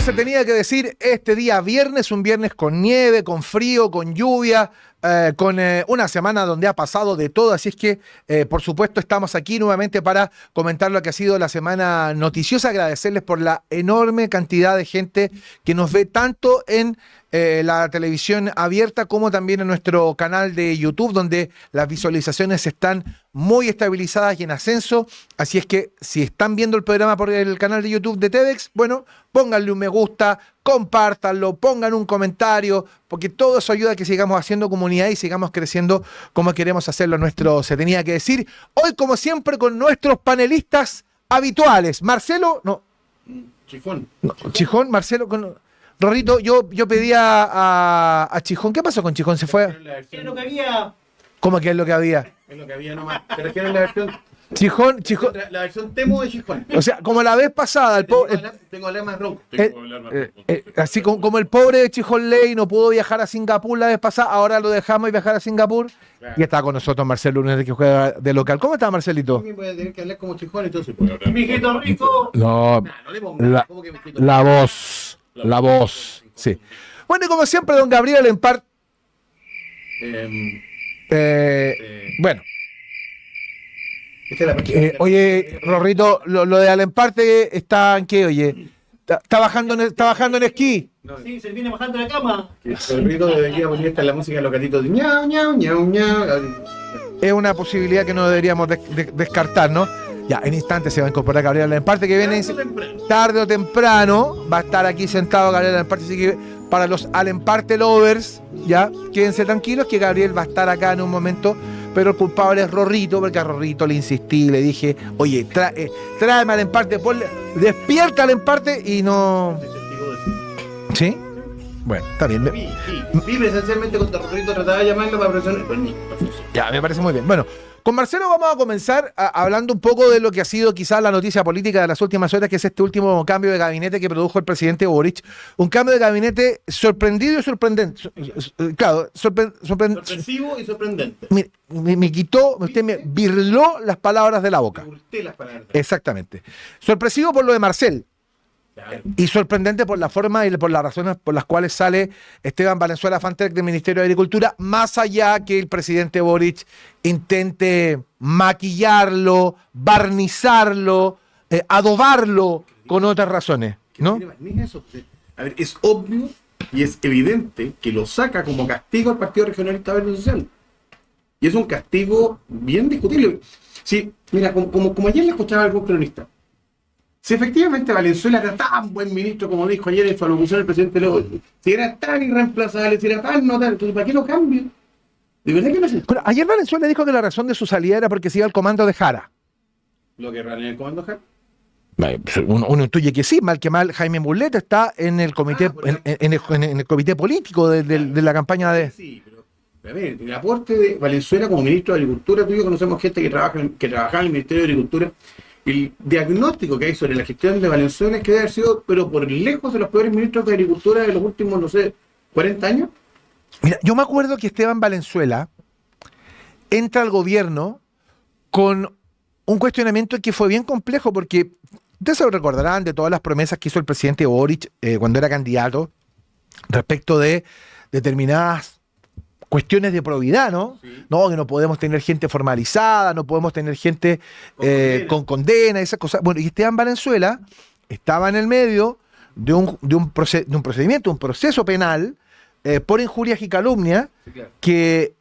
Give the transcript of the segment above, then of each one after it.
se tenía que decir este día viernes, un viernes con nieve, con frío, con lluvia, con una semana donde ha pasado de todo, así es que por supuesto estamos aquí nuevamente para comentar lo que ha sido la semana noticiosa, agradecerles por la enorme cantidad de gente que nos ve tanto en la televisión abierta como también en nuestro canal de YouTube, donde las visualizaciones están muy estabilizadas y en ascenso, así es que si están viendo el programa por el canal de YouTube de TEDx, bueno, pónganle un me gusta, compártanlo, pongan un comentario, porque todo eso ayuda a que sigamos haciendo comunidad y sigamos creciendo como queremos hacerlo nuestro Se Tenía que Decir. Hoy, como siempre, con nuestros panelistas habituales. Marcelo, no. Chijón. No, Chijón, Marcelo, con... Rorrito, yo pedía a Chijón. ¿Qué pasó con Chijón? ¿Se fue? ¿Qué es lo que había? ¿Cómo que es lo que había? Es lo que había nomás. ¿Te refieres a la versión? Chijón. La versión Temo de Chijón. O sea, como la vez pasada, el pobre... Tengo hablar más ronco. Así como el pobre Chijón Ley no pudo viajar a Singapur la vez pasada, ahora lo dejamos viajar a Singapur. Claro. Y está con nosotros Marcelo Lunes, que juega de local. ¿Cómo está, Marcelito? También voy a tener que hablar como Chijón, entonces puedo hablar. ¡Mijito rico! No, no le pongas. ¿Cómo que mijito? La voz. Sí. Bueno, y como siempre, don Gabriel Empart. Bueno. Oye, Rorrito, lo de Alemparte está en qué, oye. ¿Está bajando en esquí? Sí, se viene bajando la cama. El Rorrito debería poner esta la música de los gatitos de ñau, ñau, ñau, ñau. Es una posibilidad que no deberíamos descartar, ¿no? Ya, en instantes se va a incorporar Gabriel Alemparte, que viene tarde o temprano. Va a estar aquí sentado Gabriel Alemparte, así que para los Alemparte lovers, ya, quédense tranquilos que Gabriel va a estar acá en un momento. Pero el culpable es Rorrito, porque a Rorrito le insistí, le dije, oye, tráeme al emparte, despierta al emparte y no... ¿Sí? Bueno, está bien. Vive esencialmente contra Rorrito, trataba de llamarlo para presionar. Ya, me parece muy bien. Bueno, con Marcelo vamos a comenzar hablando un poco de lo que ha sido quizás la noticia política de las últimas horas, que es este último cambio de gabinete que produjo el presidente Boric. Un cambio de gabinete sorprendido y sorprendente. Claro, sorpresivo y sorprendente. Me quitó, usted me birló las palabras de la boca. Las palabras. Exactamente. Sorpresivo por lo de Marcel. Claro. Y sorprendente por la forma y por las razones por las cuales sale Esteban Valenzuela Fantrec del Ministerio de Agricultura, más allá que el presidente Boric intente maquillarlo, barnizarlo, adobarlo con otras razones, ¿no? A ver, es obvio y es evidente que lo saca como castigo al Partido Regionalista Verde Social. Y es un castigo bien discutible. Sí, mira, como ayer le escuchaba a algún cronista, si efectivamente Valenzuela era tan buen ministro como dijo ayer en su alocución el presidente López, si era tan irreemplazable, si era tan notable, entonces ¿para qué lo cambio? ¿De verdad que no sé? Pero ayer Valenzuela dijo que la razón de su salida era porque se iba al comando de Jara. ¿Lo que era en el comando Jara? Uno intuye que sí, mal que mal Jaime Mulet está en el comité, en el comité político de la campaña de... Sí, pero a ver, el aporte de Valenzuela como ministro de Agricultura, tú y yo conocemos gente que trabajaba en el Ministerio de Agricultura. El diagnóstico que hay sobre la gestión de Valenzuela es que debe haber sido, pero por lejos, de los peores ministros de Agricultura de los últimos, no sé, 40 años. Mira, yo me acuerdo que Esteban Valenzuela entra al gobierno con un cuestionamiento que fue bien complejo, porque ustedes se lo recordarán de todas las promesas que hizo el presidente Boric cuando era candidato respecto de determinadas cuestiones de probidad, ¿no? Sí. No, que no podemos tener gente formalizada, no podemos tener gente con condena, esas cosas. Bueno, y Esteban Valenzuela estaba en el medio de un procedimiento, un proceso penal por injurias y calumnias, sí, claro, que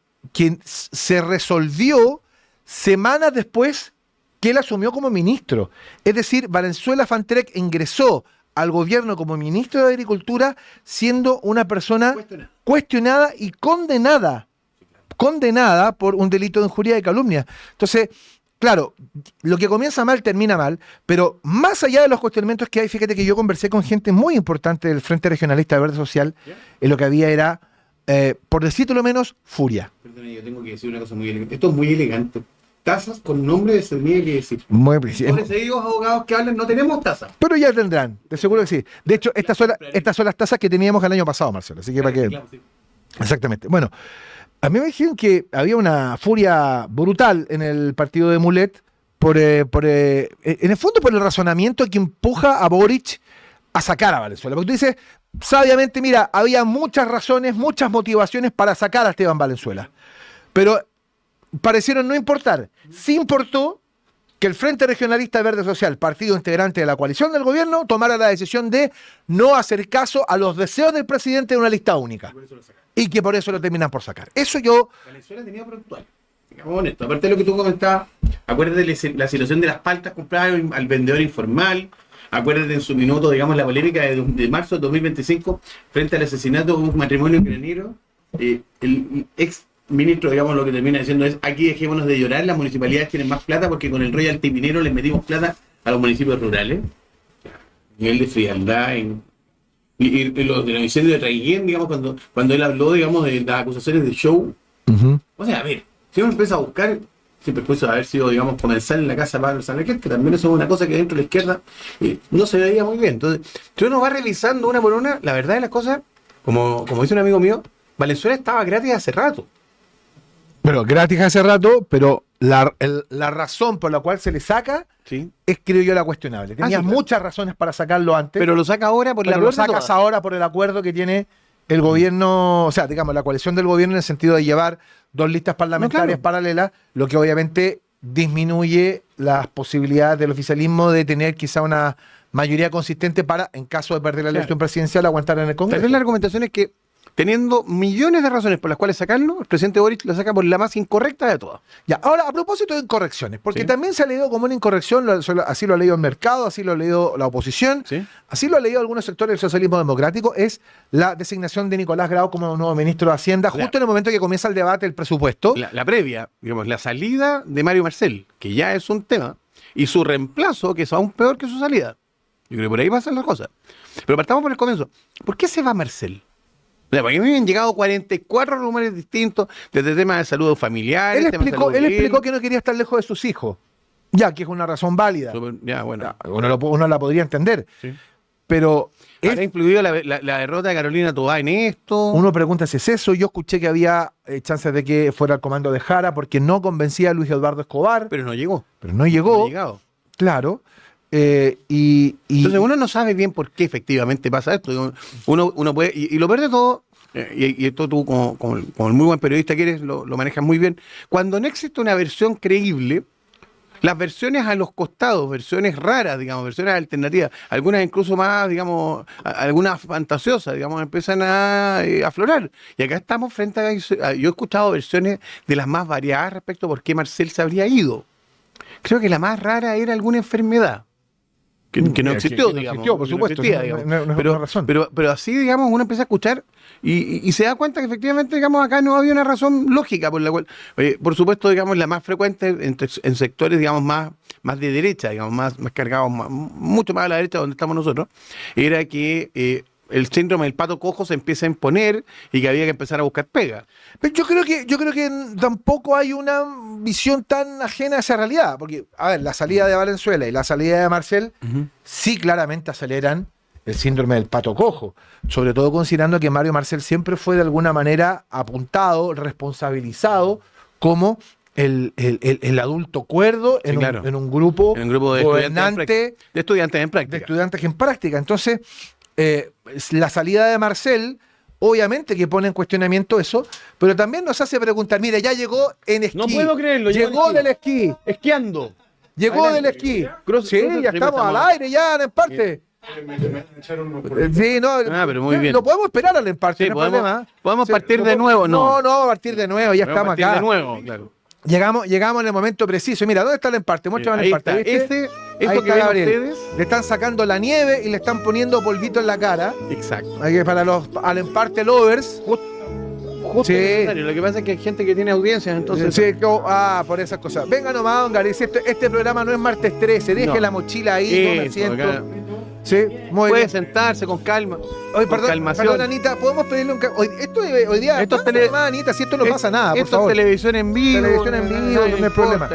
se resolvió semanas después que él asumió como ministro. Es decir, Valenzuela Fantrec ingresó al gobierno como ministro de Agricultura siendo una persona cuestionada y condenada por un delito de injuria y calumnia. Entonces, claro, lo que comienza mal termina mal, pero más allá de los cuestionamientos que hay, fíjate que yo conversé con gente muy importante del Frente Regionalista de Verde Social, y lo que había era, por decirlo menos, furia. Perdón, yo tengo que decir una cosa muy elegante. Esto es muy elegante. Tasas con nombre se tenía que decir. Muy preciso. Por eso abogados que hablan, no tenemos tasas. Pero ya tendrán, de seguro que sí. De hecho, estas son las tasas que teníamos el año pasado, Marcelo. Así que para que... Claro, sí. Exactamente. Bueno, a mí me dijeron que había una furia brutal en el partido de Mulet en el fondo por el razonamiento que empuja a Boric a sacar a Valenzuela. Porque tú dices, sabiamente, mira, había muchas razones, muchas motivaciones para sacar a Esteban Valenzuela. Pero parecieron no importar. Sí importó que el Frente Regionalista Verde Social, partido integrante de la coalición del gobierno, tomara la decisión de no hacer caso a los deseos del presidente de una lista única. Y que por eso lo terminan por sacar. Eso yo... Venezuela tenía prontuario. Digamos honesto. Aparte de lo que tú comentabas, acuérdate de la situación de las paltas compradas al vendedor informal. Acuérdate en su minuto, digamos, la polémica de marzo de 2025 frente al asesinato de un matrimonio granero. El ex ministro, digamos, lo que termina diciendo es: aquí dejémonos de llorar, las municipalidades tienen más plata porque con el royalty minero les metimos plata a los municipios rurales. Nivel de frialdad y los incendios de Traiguén, digamos, cuando él habló, digamos, de las acusaciones de show. O sea, a ver, si uno empieza a buscar, siempre puede haber sido, digamos, comensal en la casa de Pablo Salaquet, que también eso es una cosa que dentro de la izquierda no se veía muy bien. Entonces, si uno va revisando una por una, la verdad de las cosas, como dice un amigo mío, Valenzuela estaba gratis hace rato. Bueno, gratis hace rato, pero la razón por la cual se le saca es, creo yo, la cuestionable. Tenías muchas razones para sacarlo antes. Pero lo saca ahora por el acuerdo. Lo sacas ahora por el acuerdo que tiene el gobierno, o sea, digamos, la coalición del gobierno en el sentido de llevar dos listas parlamentarias paralelas, lo que obviamente disminuye las posibilidades del oficialismo de tener quizá una mayoría consistente para, en caso de perder la elección presidencial, aguantar en el Congreso. Tal vez la argumentación es que, teniendo millones de razones por las cuales sacarlo, el presidente Boric lo saca por la más incorrecta de todas. Ya, ahora, a propósito de incorrecciones, porque también se ha leído como una incorrección, así lo ha leído el mercado, así lo ha leído la oposición, así lo ha leído algunos sectores del socialismo democrático, es la designación de Nicolás Grau como nuevo ministro de Hacienda, justo en el momento que comienza el debate del presupuesto. La previa, digamos, la salida de Mario Marcel, que ya es un tema, y su reemplazo, que es aún peor que su salida. Yo creo que por ahí va a ser la cosa. Pero partamos por el comienzo. ¿Por qué se va Marcel? Porque a mí me han llegado 44 rumores distintos, desde temas de salud familiar. Él explicó que no quería estar lejos de sus hijos, ya que es una razón válida. Bueno. Uno la podría entender. Sí. Pero ¿ha influido la derrota de Carolina Toá en esto? Uno pregunta si es eso. Yo escuché que había chances de que fuera al comando de Jara porque no convencía a Luis Eduardo Escobar. Pero no llegó. No ha llegado. Claro. Entonces uno no sabe bien por qué efectivamente pasa esto. Uno puede, y lo peor de todo, y esto tú como el muy buen periodista que eres, lo manejas muy bien. Cuando no existe una versión creíble, las versiones a los costados, versiones raras, digamos, versiones alternativas, algunas incluso más, digamos, algunas fantasiosas, digamos, empiezan a aflorar. Y acá estamos frente a... Yo he escuchado versiones de las más variadas respecto a por qué Marcel se habría ido. Creo que la más rara era alguna enfermedad. Que no existió, digamos. Existió, por supuesto. Pero así, digamos, uno empieza a escuchar y se da cuenta que efectivamente, digamos, acá no había una razón lógica por la cual, por supuesto, digamos, la más frecuente en sectores, digamos, más de derecha, digamos, más cargados, mucho más a la derecha donde estamos nosotros, era que el síndrome del pato cojo se empieza a imponer y que había que empezar a buscar pega. Pero yo creo que tampoco hay una visión tan ajena a esa realidad, porque, a ver, la salida de Valenzuela y la salida de Marcel sí claramente aceleran el síndrome del pato cojo, sobre todo considerando que Mario Marcel siempre fue de alguna manera apuntado, responsabilizado como el adulto cuerdo en un grupo de estudiantes en práctica. Entonces, la salida de Marcel, obviamente que pone en cuestionamiento eso, pero también nos hace preguntar, mira, ya llegó en esquí. No puedo creerlo. Llegó del esquí. Esquiando. Llegó del esquí. Sí, ya estamos al aire, ya en parte. Sí, no, pero muy bien. Lo podemos esperar al emparte, no hay problema. ¿Podemos partir de nuevo? No, a partir de nuevo, ya estamos acá. De nuevo, claro. Llegamos en el momento preciso. Mira, ¿dónde está el emparte? Muéstrame el emparte. Ahí está Gabriel. Le están sacando la nieve y le están poniendo polvito en la cara. Exacto. Para los al emparte lovers. Sí. Lo que pasa es que hay gente que tiene audiencias, entonces. Sí, por esas cosas. Venga nomás, don Gabriel. Este programa no es martes 13. Deje la mochila ahí, tome asiento. Sí, muy puede bien. Sentarse con calma. Oye, perdón, Anita, ¿podemos pedirle un hoy día, Anita, si esto no pasa nada, por favor. Televisión en vivo. Televisión en vivo, no hay problema.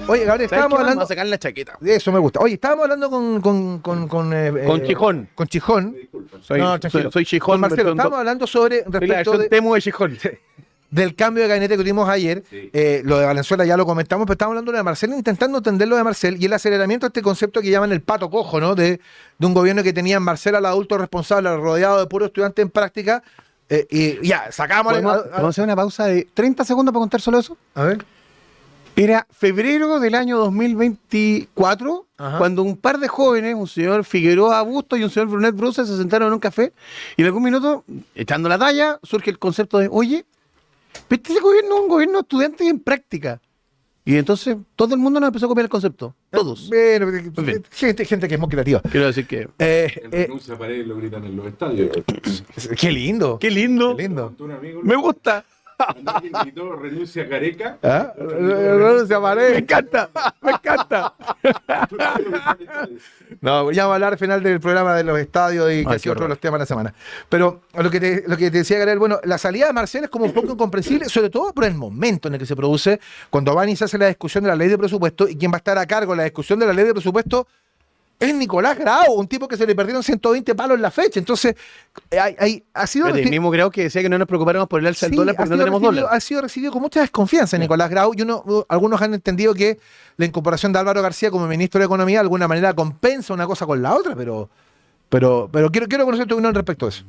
Oye, Gabriel, estábamos hablando... Vamos a sacar la chaqueta. De eso me gusta. Oye, estábamos hablando con Chijón. Con Chijón. Soy Chijón. Con Marcelo, estábamos hablando sobre... Respecto de Temu de Chijón. del cambio de gabinete que tuvimos ayer. Sí. Lo de Valenzuela ya lo comentamos, pero estamos hablando de Marcel, intentando entender lo de Marcel y el aceleramiento de este concepto que llaman el pato cojo, ¿no? De un gobierno que tenía en Marcel al adulto responsable, rodeado de puros estudiantes en práctica. Y ya, sacamos... ¿Podemos hacer una pausa de 30 segundos para contar solo eso? A ver. Era febrero del año 2024, Ajá. cuando un par de jóvenes, un señor Figueroa Busto y un señor Brunet Bruce, se sentaron en un café y en algún minuto, echando la talla, surge el concepto de, oye, pero este gobierno es un gobierno de estudiantes en práctica. Y entonces todo el mundo nos empezó a copiar el concepto. Todos. Bueno, bien. gente que es muy creativa. Quiero decir que... El renuncia a Paredes lo gritan en los estadios. Qué lindo. ¡Qué lindo! Qué lindo. Contó un amigo, ¡Me gusta! cuando alguien gritó renuncia a Careca. ¿Ah? Se aparece. ¡Me encanta! ¡Me encanta! No, ya vamos a hablar al final del programa de los estadios y Ay, casi qué otro de horror. los temas de la semana. Pero lo que te decía, Gabriel, bueno, la salida de Marcel es como un poco incomprensible, sobre todo por el momento en el que se produce, cuando van y se hace la discusión de la ley de presupuesto, y quien va a estar a cargo de la discusión de la ley de presupuesto es Nicolás Grau, un tipo que se le perdieron 120 palos en la fecha. Entonces, ha sido... El mismo creo que decía que no nos preocupáramos por el alza del Sí, dólar porque no tenemos dólar. ha sido recibido con mucha desconfianza Nicolás Grau, y algunos han entendido que la incorporación de Álvaro García como ministro de Economía de alguna manera compensa una cosa con la otra, pero quiero conocer tu opinión respecto a eso.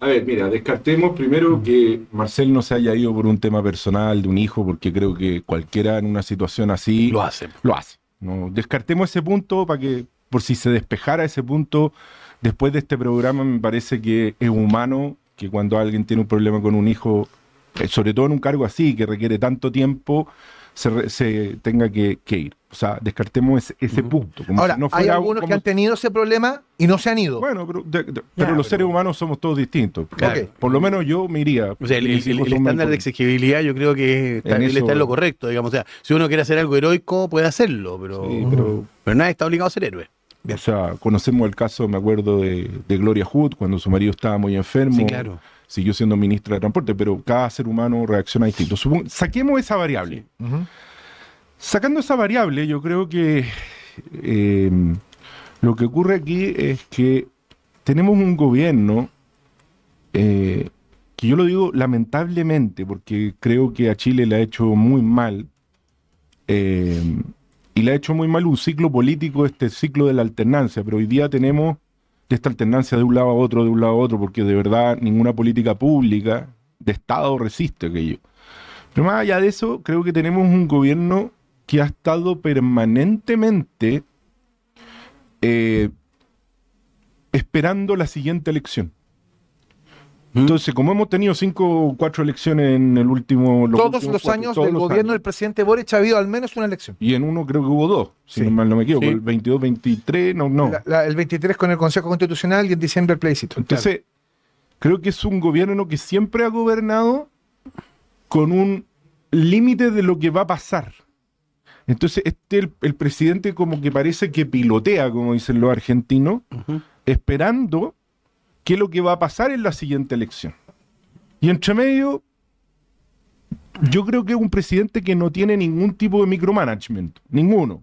A ver, mira, descartemos primero que Marcel no se haya ido por un tema personal de un hijo, porque creo que cualquiera en una situación así Lo hace. Lo hace. No, descartemos ese punto para que, por si se despejara ese punto, después de este programa me parece que es humano que cuando alguien tiene un problema con un hijo, sobre todo en un cargo así, que requiere tanto tiempo, se tenga que ir. O sea, descartemos ese punto. Como Ahora, si no hay fuera algunos como- que han tenido ese problema y no se han ido. Bueno, pero los seres humanos somos todos distintos. Claro. Ok. Por lo menos yo me iría. O sea, el Mis hijos son estándar de muy- exigibilidad yo creo que En él eso- está en lo correcto, digamos. O sea, si uno quiere hacer algo heroico, puede hacerlo, pero, Sí, pero nadie está obligado a ser héroe. o sea, conocemos el caso, me acuerdo, de Gloria Hood, cuando su marido estaba muy enfermo. Sí, claro. Siguió siendo ministra de Transporte, pero cada ser humano reacciona distinto. Saquemos esa variable. Ujú. Sacando esa variable, yo creo que lo que ocurre aquí es que tenemos un gobierno que yo lo digo lamentablemente, porque creo que a Chile le ha hecho muy mal, y le ha hecho muy mal un ciclo político, este ciclo de la alternancia, pero hoy día tenemos de esta alternancia de un lado a otro, de un lado a otro, porque de verdad ninguna política pública de Estado resiste aquello. Pero más allá de eso, creo que tenemos un gobierno que ha estado permanentemente esperando la siguiente elección. Entonces, como hemos tenido 5 o 4 elecciones en el último... Todos últimos los 4, años todos del los gobierno del años. presidente Boric ha habido al menos una elección. Y en uno creo que hubo 2, si Sí. mal no me equivoco. Sí. El 22, 23, no. El 23 con el Consejo Constitucional y en diciembre el plebiscito. Entonces, creo que es un gobierno que siempre ha gobernado con un límite de lo que va a pasar. Entonces, el presidente como que parece que pilotea, como dicen los argentinos, esperando qué es lo que va a pasar en la siguiente elección. Y entre medio, yo creo que es un presidente que no tiene ningún tipo de micromanagement, ninguno.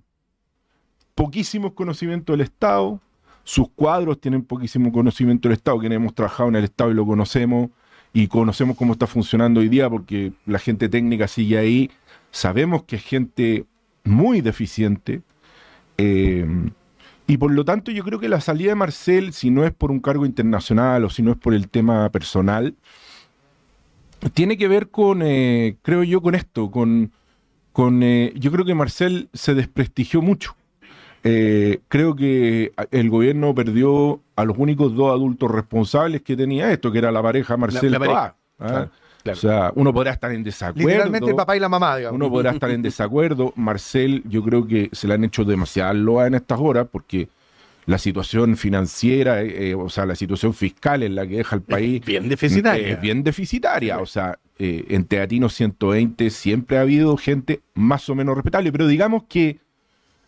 Poquísimos conocimientos del Estado, sus cuadros tienen poquísimo conocimiento del Estado, quienes hemos trabajado en el Estado y lo conocemos, y conocemos cómo está funcionando hoy día, porque la gente técnica sigue ahí, sabemos que es gente muy deficiente, y por lo tanto yo creo que la salida de Marcel, si no es por un cargo internacional o si no es por el tema personal, tiene que ver con, creo yo, con esto, yo creo que Marcel se desprestigió mucho. Creo que el gobierno perdió a los únicos 2 adultos responsables que tenía esto, que era la pareja Marcel La pareja, Toá, ¿ah? claro. O sea, uno podrá estar en desacuerdo. Literalmente el papá y la mamá, digamos. Uno podrá estar en desacuerdo. Marcel, yo creo que se le han hecho demasiadas loas en estas horas porque la situación financiera, o sea, la situación fiscal en la que deja el país bien deficitaria. es bien deficitaria. O sea, en Teatino 120 siempre ha habido gente más o menos respetable, pero digamos que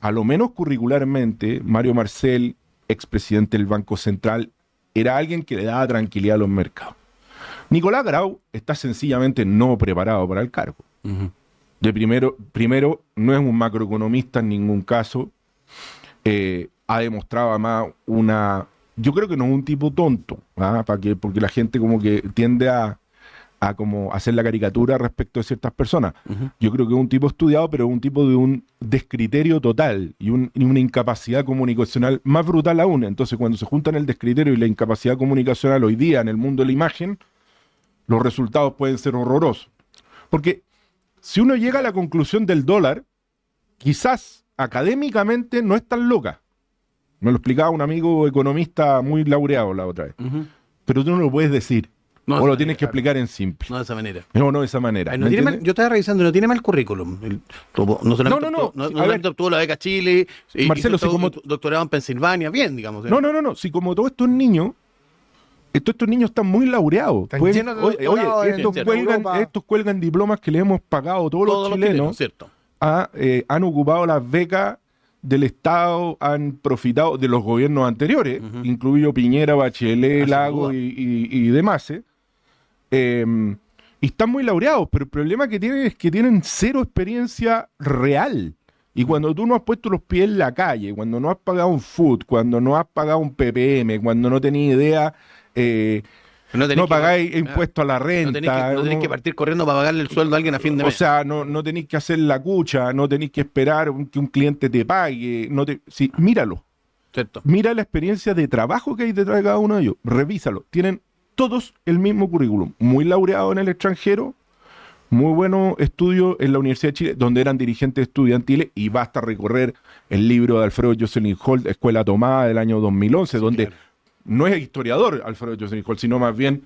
a lo menos curricularmente, Mario Marcel, expresidente del Banco Central, era alguien que le daba tranquilidad a los mercados. Nicolás Grau está sencillamente no preparado para el cargo. Primero, no es un macroeconomista en ningún caso. Ha demostrado además yo creo que no es un tipo tonto, ¿ah? Porque la gente como que tiende a a como hacer la caricatura respecto de ciertas personas. Yo creo que es un tipo estudiado, pero un tipo de un descriterio total y una incapacidad comunicacional más brutal aún. Entonces, cuando se juntan el descriterio y la incapacidad comunicacional hoy día en el mundo de la imagen, los resultados pueden ser horrorosos. Porque si uno llega a la conclusión del dólar, quizás académicamente no es tan loca. Me lo explicaba un amigo economista muy laureado la otra vez. Pero tú no lo puedes decir. No, O lo tienes que explicar en simple. No de esa manera. No de esa manera. Ay, ¿Me no tiene mal- entiendes? yo estaba revisando, no tiene mal currículum. No solamente No. obtuvo- A solamente ver. obtuvo la beca Chile, Marcelo, hizo si como- doctorado en Pensilvania, bien, digamos. No. Si como todos estos niños, estos niños están muy laureados. Están llenos de doctorados en Europa. Estos cuelgan diplomas que le hemos pagado todos Todos los chilenos. ¿cierto? Han ocupado las becas del Estado, han profitado de los gobiernos anteriores, incluido Piñera, Bachelet, Sin Lago duda. y demás. Y están muy laureados, pero el problema que tienen es que tienen cero experiencia real. Y cuando tú no has puesto los pies en la calle, cuando no has pagado un food, cuando no has pagado un PPM, cuando no tenías idea, no pagáis impuestos a la renta. No tenés que partir corriendo para pagarle el sueldo a alguien a fin de O mes. sea, no tenéis que hacer la cucha, no tenéis que esperar que un cliente te pague. Sí, míralo. ¿Cierto? Mira la experiencia de trabajo que hay detrás de cada uno de ellos. Revísalo. Tienen todos el mismo currículum. Muy laureado en el extranjero, muy buenos estudios en la Universidad de Chile, donde eran dirigentes estudiantiles, y basta recorrer el libro de Alfredo Jocelyn Holt, Escuela Tomada, del año 2011, donde claro. no es historiador Alfredo Jocelyn Holt, sino más bien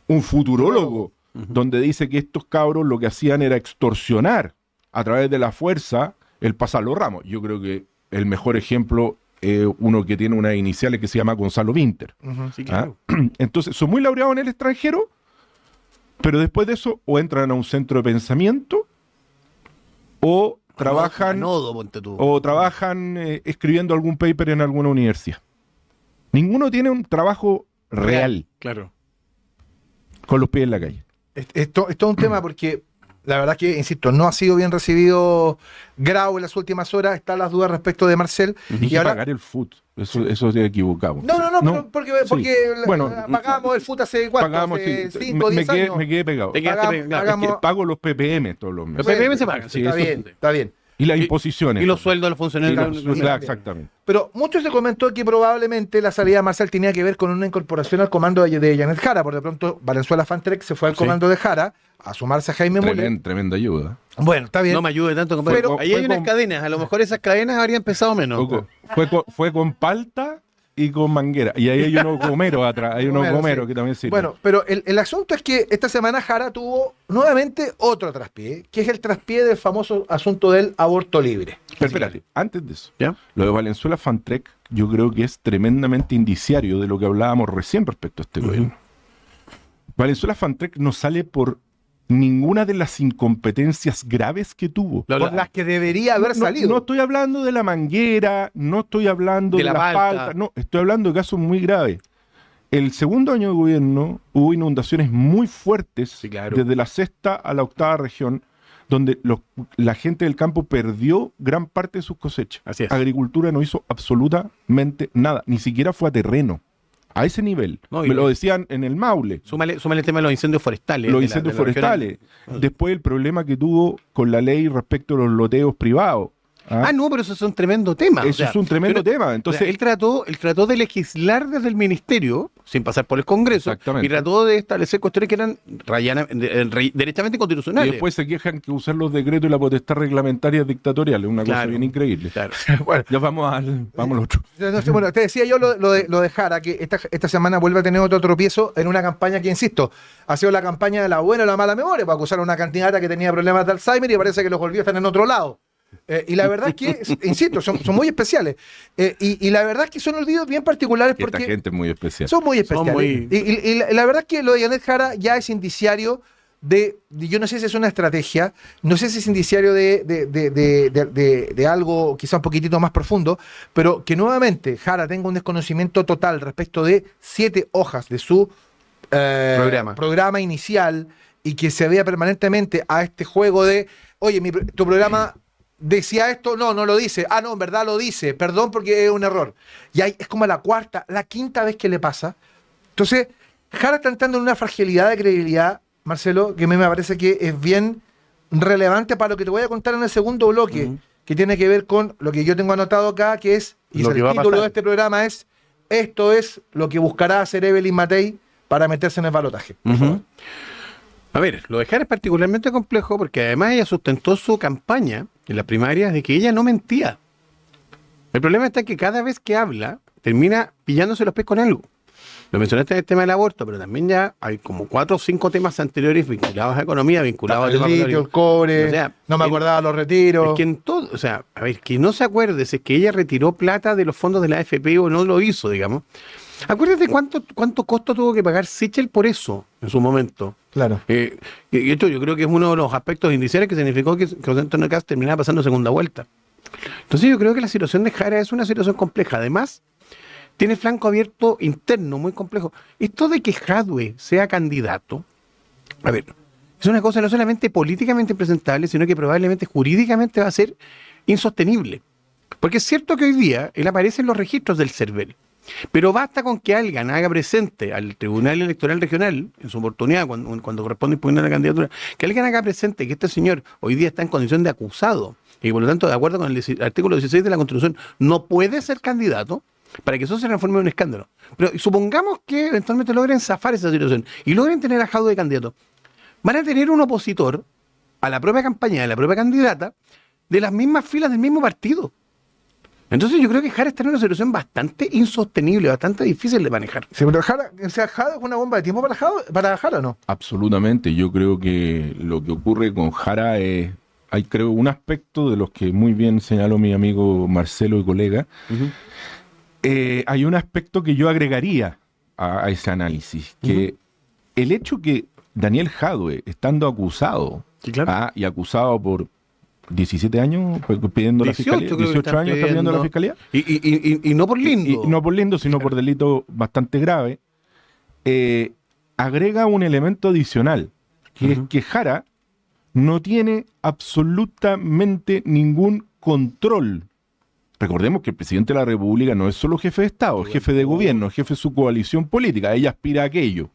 un futurólogo, donde dice que estos cabros lo que hacían era extorsionar a través de la fuerza el pasar los ramos. Yo creo que el mejor ejemplo es uno que tiene unas iniciales que se llama Gonzalo Winter. Sí, claro. Entonces, son muy laureados en el extranjero, pero después de eso o entran a un centro de pensamiento o trabajan Anodo, ponte tú. o trabajan escribiendo algún paper en alguna universidad. Ninguno tiene un trabajo real Claro. con los pies en la calle. Esto es todo un tema porque la verdad que, insisto, no ha sido bien recibido Grau en las últimas horas. Están las dudas respecto de Marcel. Y Y ahora, pagar el food. Eso se equivocado. no, pero porque Sí. Bueno, pagamos el FUT hace cuánto, Pagamos, hace sí. 5 o 10 años. Me quedé pegado. Te quedaste Pagamos- claro, pagamos- es que- Pago los PPM todos los meses. Los PPM se pagan, Sí, sí, Está eso bien, sí. está bien. Y las Y- imposiciones. Y los sueldos de los Y funcionarios. los- exactamente. Pero mucho se comentó que probablemente la salida de Marcel tenía que ver con una incorporación al comando de Janet Jara. Por de pronto, Valenzuela Fantrek se fue al Sí. comando de Jara a sumarse a Jaime Müller. Tremenda ayuda. Bueno, está bien. No me ayude tanto, compadre. Pero- ahí hay fue unas con- cadenas. A lo mejor esas cadenas habrían pesado menos. Loco, fue con palta y con manguera. Y ahí hay unos gomeros atrás. Hay unos Gomero, gomeros sí. que también sirven. Bueno, pero el asunto es que esta semana Jara tuvo nuevamente otro traspié, que es el traspié del famoso asunto del aborto libre. Pero espérate, antes de eso, ¿Ya? lo de Valenzuela Fantrek yo creo que es tremendamente indiciario de lo que hablábamos recién respecto a este gobierno. Valenzuela Fantrek no sale por ninguna de las incompetencias graves que tuvo. Por las que debería haber salido. No estoy hablando de la manguera, no estoy hablando De de, la la palta. palta, no, estoy hablando de casos muy graves. El segundo año de gobierno hubo inundaciones muy fuertes Sí, claro. desde la sexta a la octava región, donde la gente del campo perdió gran parte de sus cosechas. Así es. Agricultura no hizo absolutamente nada, ni siquiera fue a terreno. A ese nivel. No, y Me lo- lo decían en el Maule. Súmale el tema de los incendios forestales. Los de incendios de la región. forestales. Después el problema que tuvo con la ley respecto a los loteos privados. Ah, no, pero eso es un tremendo tema. Eso es un tremendo tema. Entonces, él trató de legislar desde el ministerio, sin pasar por el Congreso, Exactamente. y trató de establecer cuestiones que eran derechamente y constitucionales. después se quejan que usar los decretos y la potestad reglamentaria es dictatorial. Es una cosa Claro. bien increíble. Claro. Bueno, Ya vamos al otro. no sé, bueno, te decía yo lo de Jara, que esta semana vuelve a tener otro tropiezo en una campaña que, insisto, ha sido la campaña de la buena o la mala memoria, para acusar a una candidata que tenía problemas de Alzheimer y parece que los volvió a estar en otro lado. Y la verdad es que, insisto, son muy especiales. Y la verdad es que son olvidos bien particulares Que esta porque gente es muy especial. son muy especiales. muy- Y la verdad es que lo de Janet Jara ya es indiciario yo no sé si es una estrategia, no sé si es indiciario de algo quizá un poquitito más profundo, pero que nuevamente Jara tenga un desconocimiento total respecto de 7 hojas de su programa inicial y que se vea permanentemente a este juego de, oye, tu programa decía esto, no lo dice, no, en verdad lo dice, perdón porque es un error. Y ahí es como la quinta vez que le pasa. Entonces, Jara está entrando en una fragilidad de credibilidad Marcelo, que a mí me parece que es bien relevante para lo que te voy a contar en el segundo bloque, que tiene que ver con lo que yo tengo anotado acá, que es, y Lo el que va a título pasar. de este programa es, esto es lo que buscará hacer Evelyn Matei para meterse en el balotaje. A ver, lo de Jara es particularmente complejo porque además ella sustentó su campaña en las primarias de que ella no mentía. El problema está en que cada vez que habla, termina pillándose los pies con algo. Lo mencionaste en el tema del aborto, pero también ya hay como 4 o 5 temas anteriores vinculados a economía, vinculados a El temas litio, el económicos. cobre, O sea, no me acordaba los retiros. Es que en todo, o sea, a ver, que no se acuerde si es que ella retiró plata de los fondos de la AFP o no lo hizo, digamos. Acuérdate cuánto costo tuvo que pagar Sichel por eso en su momento. Claro. Y esto yo creo que es uno de los aspectos iniciales que significó que José Antonio Kast terminara pasando segunda vuelta. Entonces yo creo que la situación de Jara es una situación compleja. Además, tiene flanco abierto interno muy complejo. Esto de que Jadwe sea candidato, a ver, es una cosa no solamente políticamente impresentable, sino que probablemente jurídicamente va a ser insostenible. Porque es cierto que hoy día él aparece en los registros del CERVEL, pero basta con que alguien haga presente al Tribunal Electoral Regional, en su oportunidad, cuando corresponde impugnar la candidatura, que alguien haga presente que este señor hoy día está en condición de acusado, y por lo tanto, de acuerdo con el artículo 16 de la Constitución, no puede ser candidato, para que eso se transforme en un escándalo. Pero supongamos que eventualmente logren zafar esa situación y logren tener a Jadwe de candidato. Van a tener un opositor a la propia campaña de la propia candidata de las mismas filas del mismo partido. Entonces yo creo que Jara está en una situación bastante insostenible, bastante difícil de manejar. Sí, pero Jara, o sea, Jara es una bomba de tiempo para Jara, ¿o no? Absolutamente. Yo creo que lo que ocurre con Jara es, hay creo un aspecto de los que muy bien señaló mi amigo Marcelo y colega. Hay un aspecto que yo agregaría a ese análisis, que el hecho que Daniel Jadwe, estando acusado, Sí, claro. y acusado por 17 años pidiendo 18 la fiscalía, creo que 18 están años está pidiendo la fiscalía, Y no por lindo. y no por lindo, sino por delito bastante grave, agrega un elemento adicional, que es que Jara no tiene absolutamente ningún control. Recordemos que el presidente de la República no es solo jefe de Estado, es jefe de gobierno, es jefe de su coalición política, ella aspira a aquello.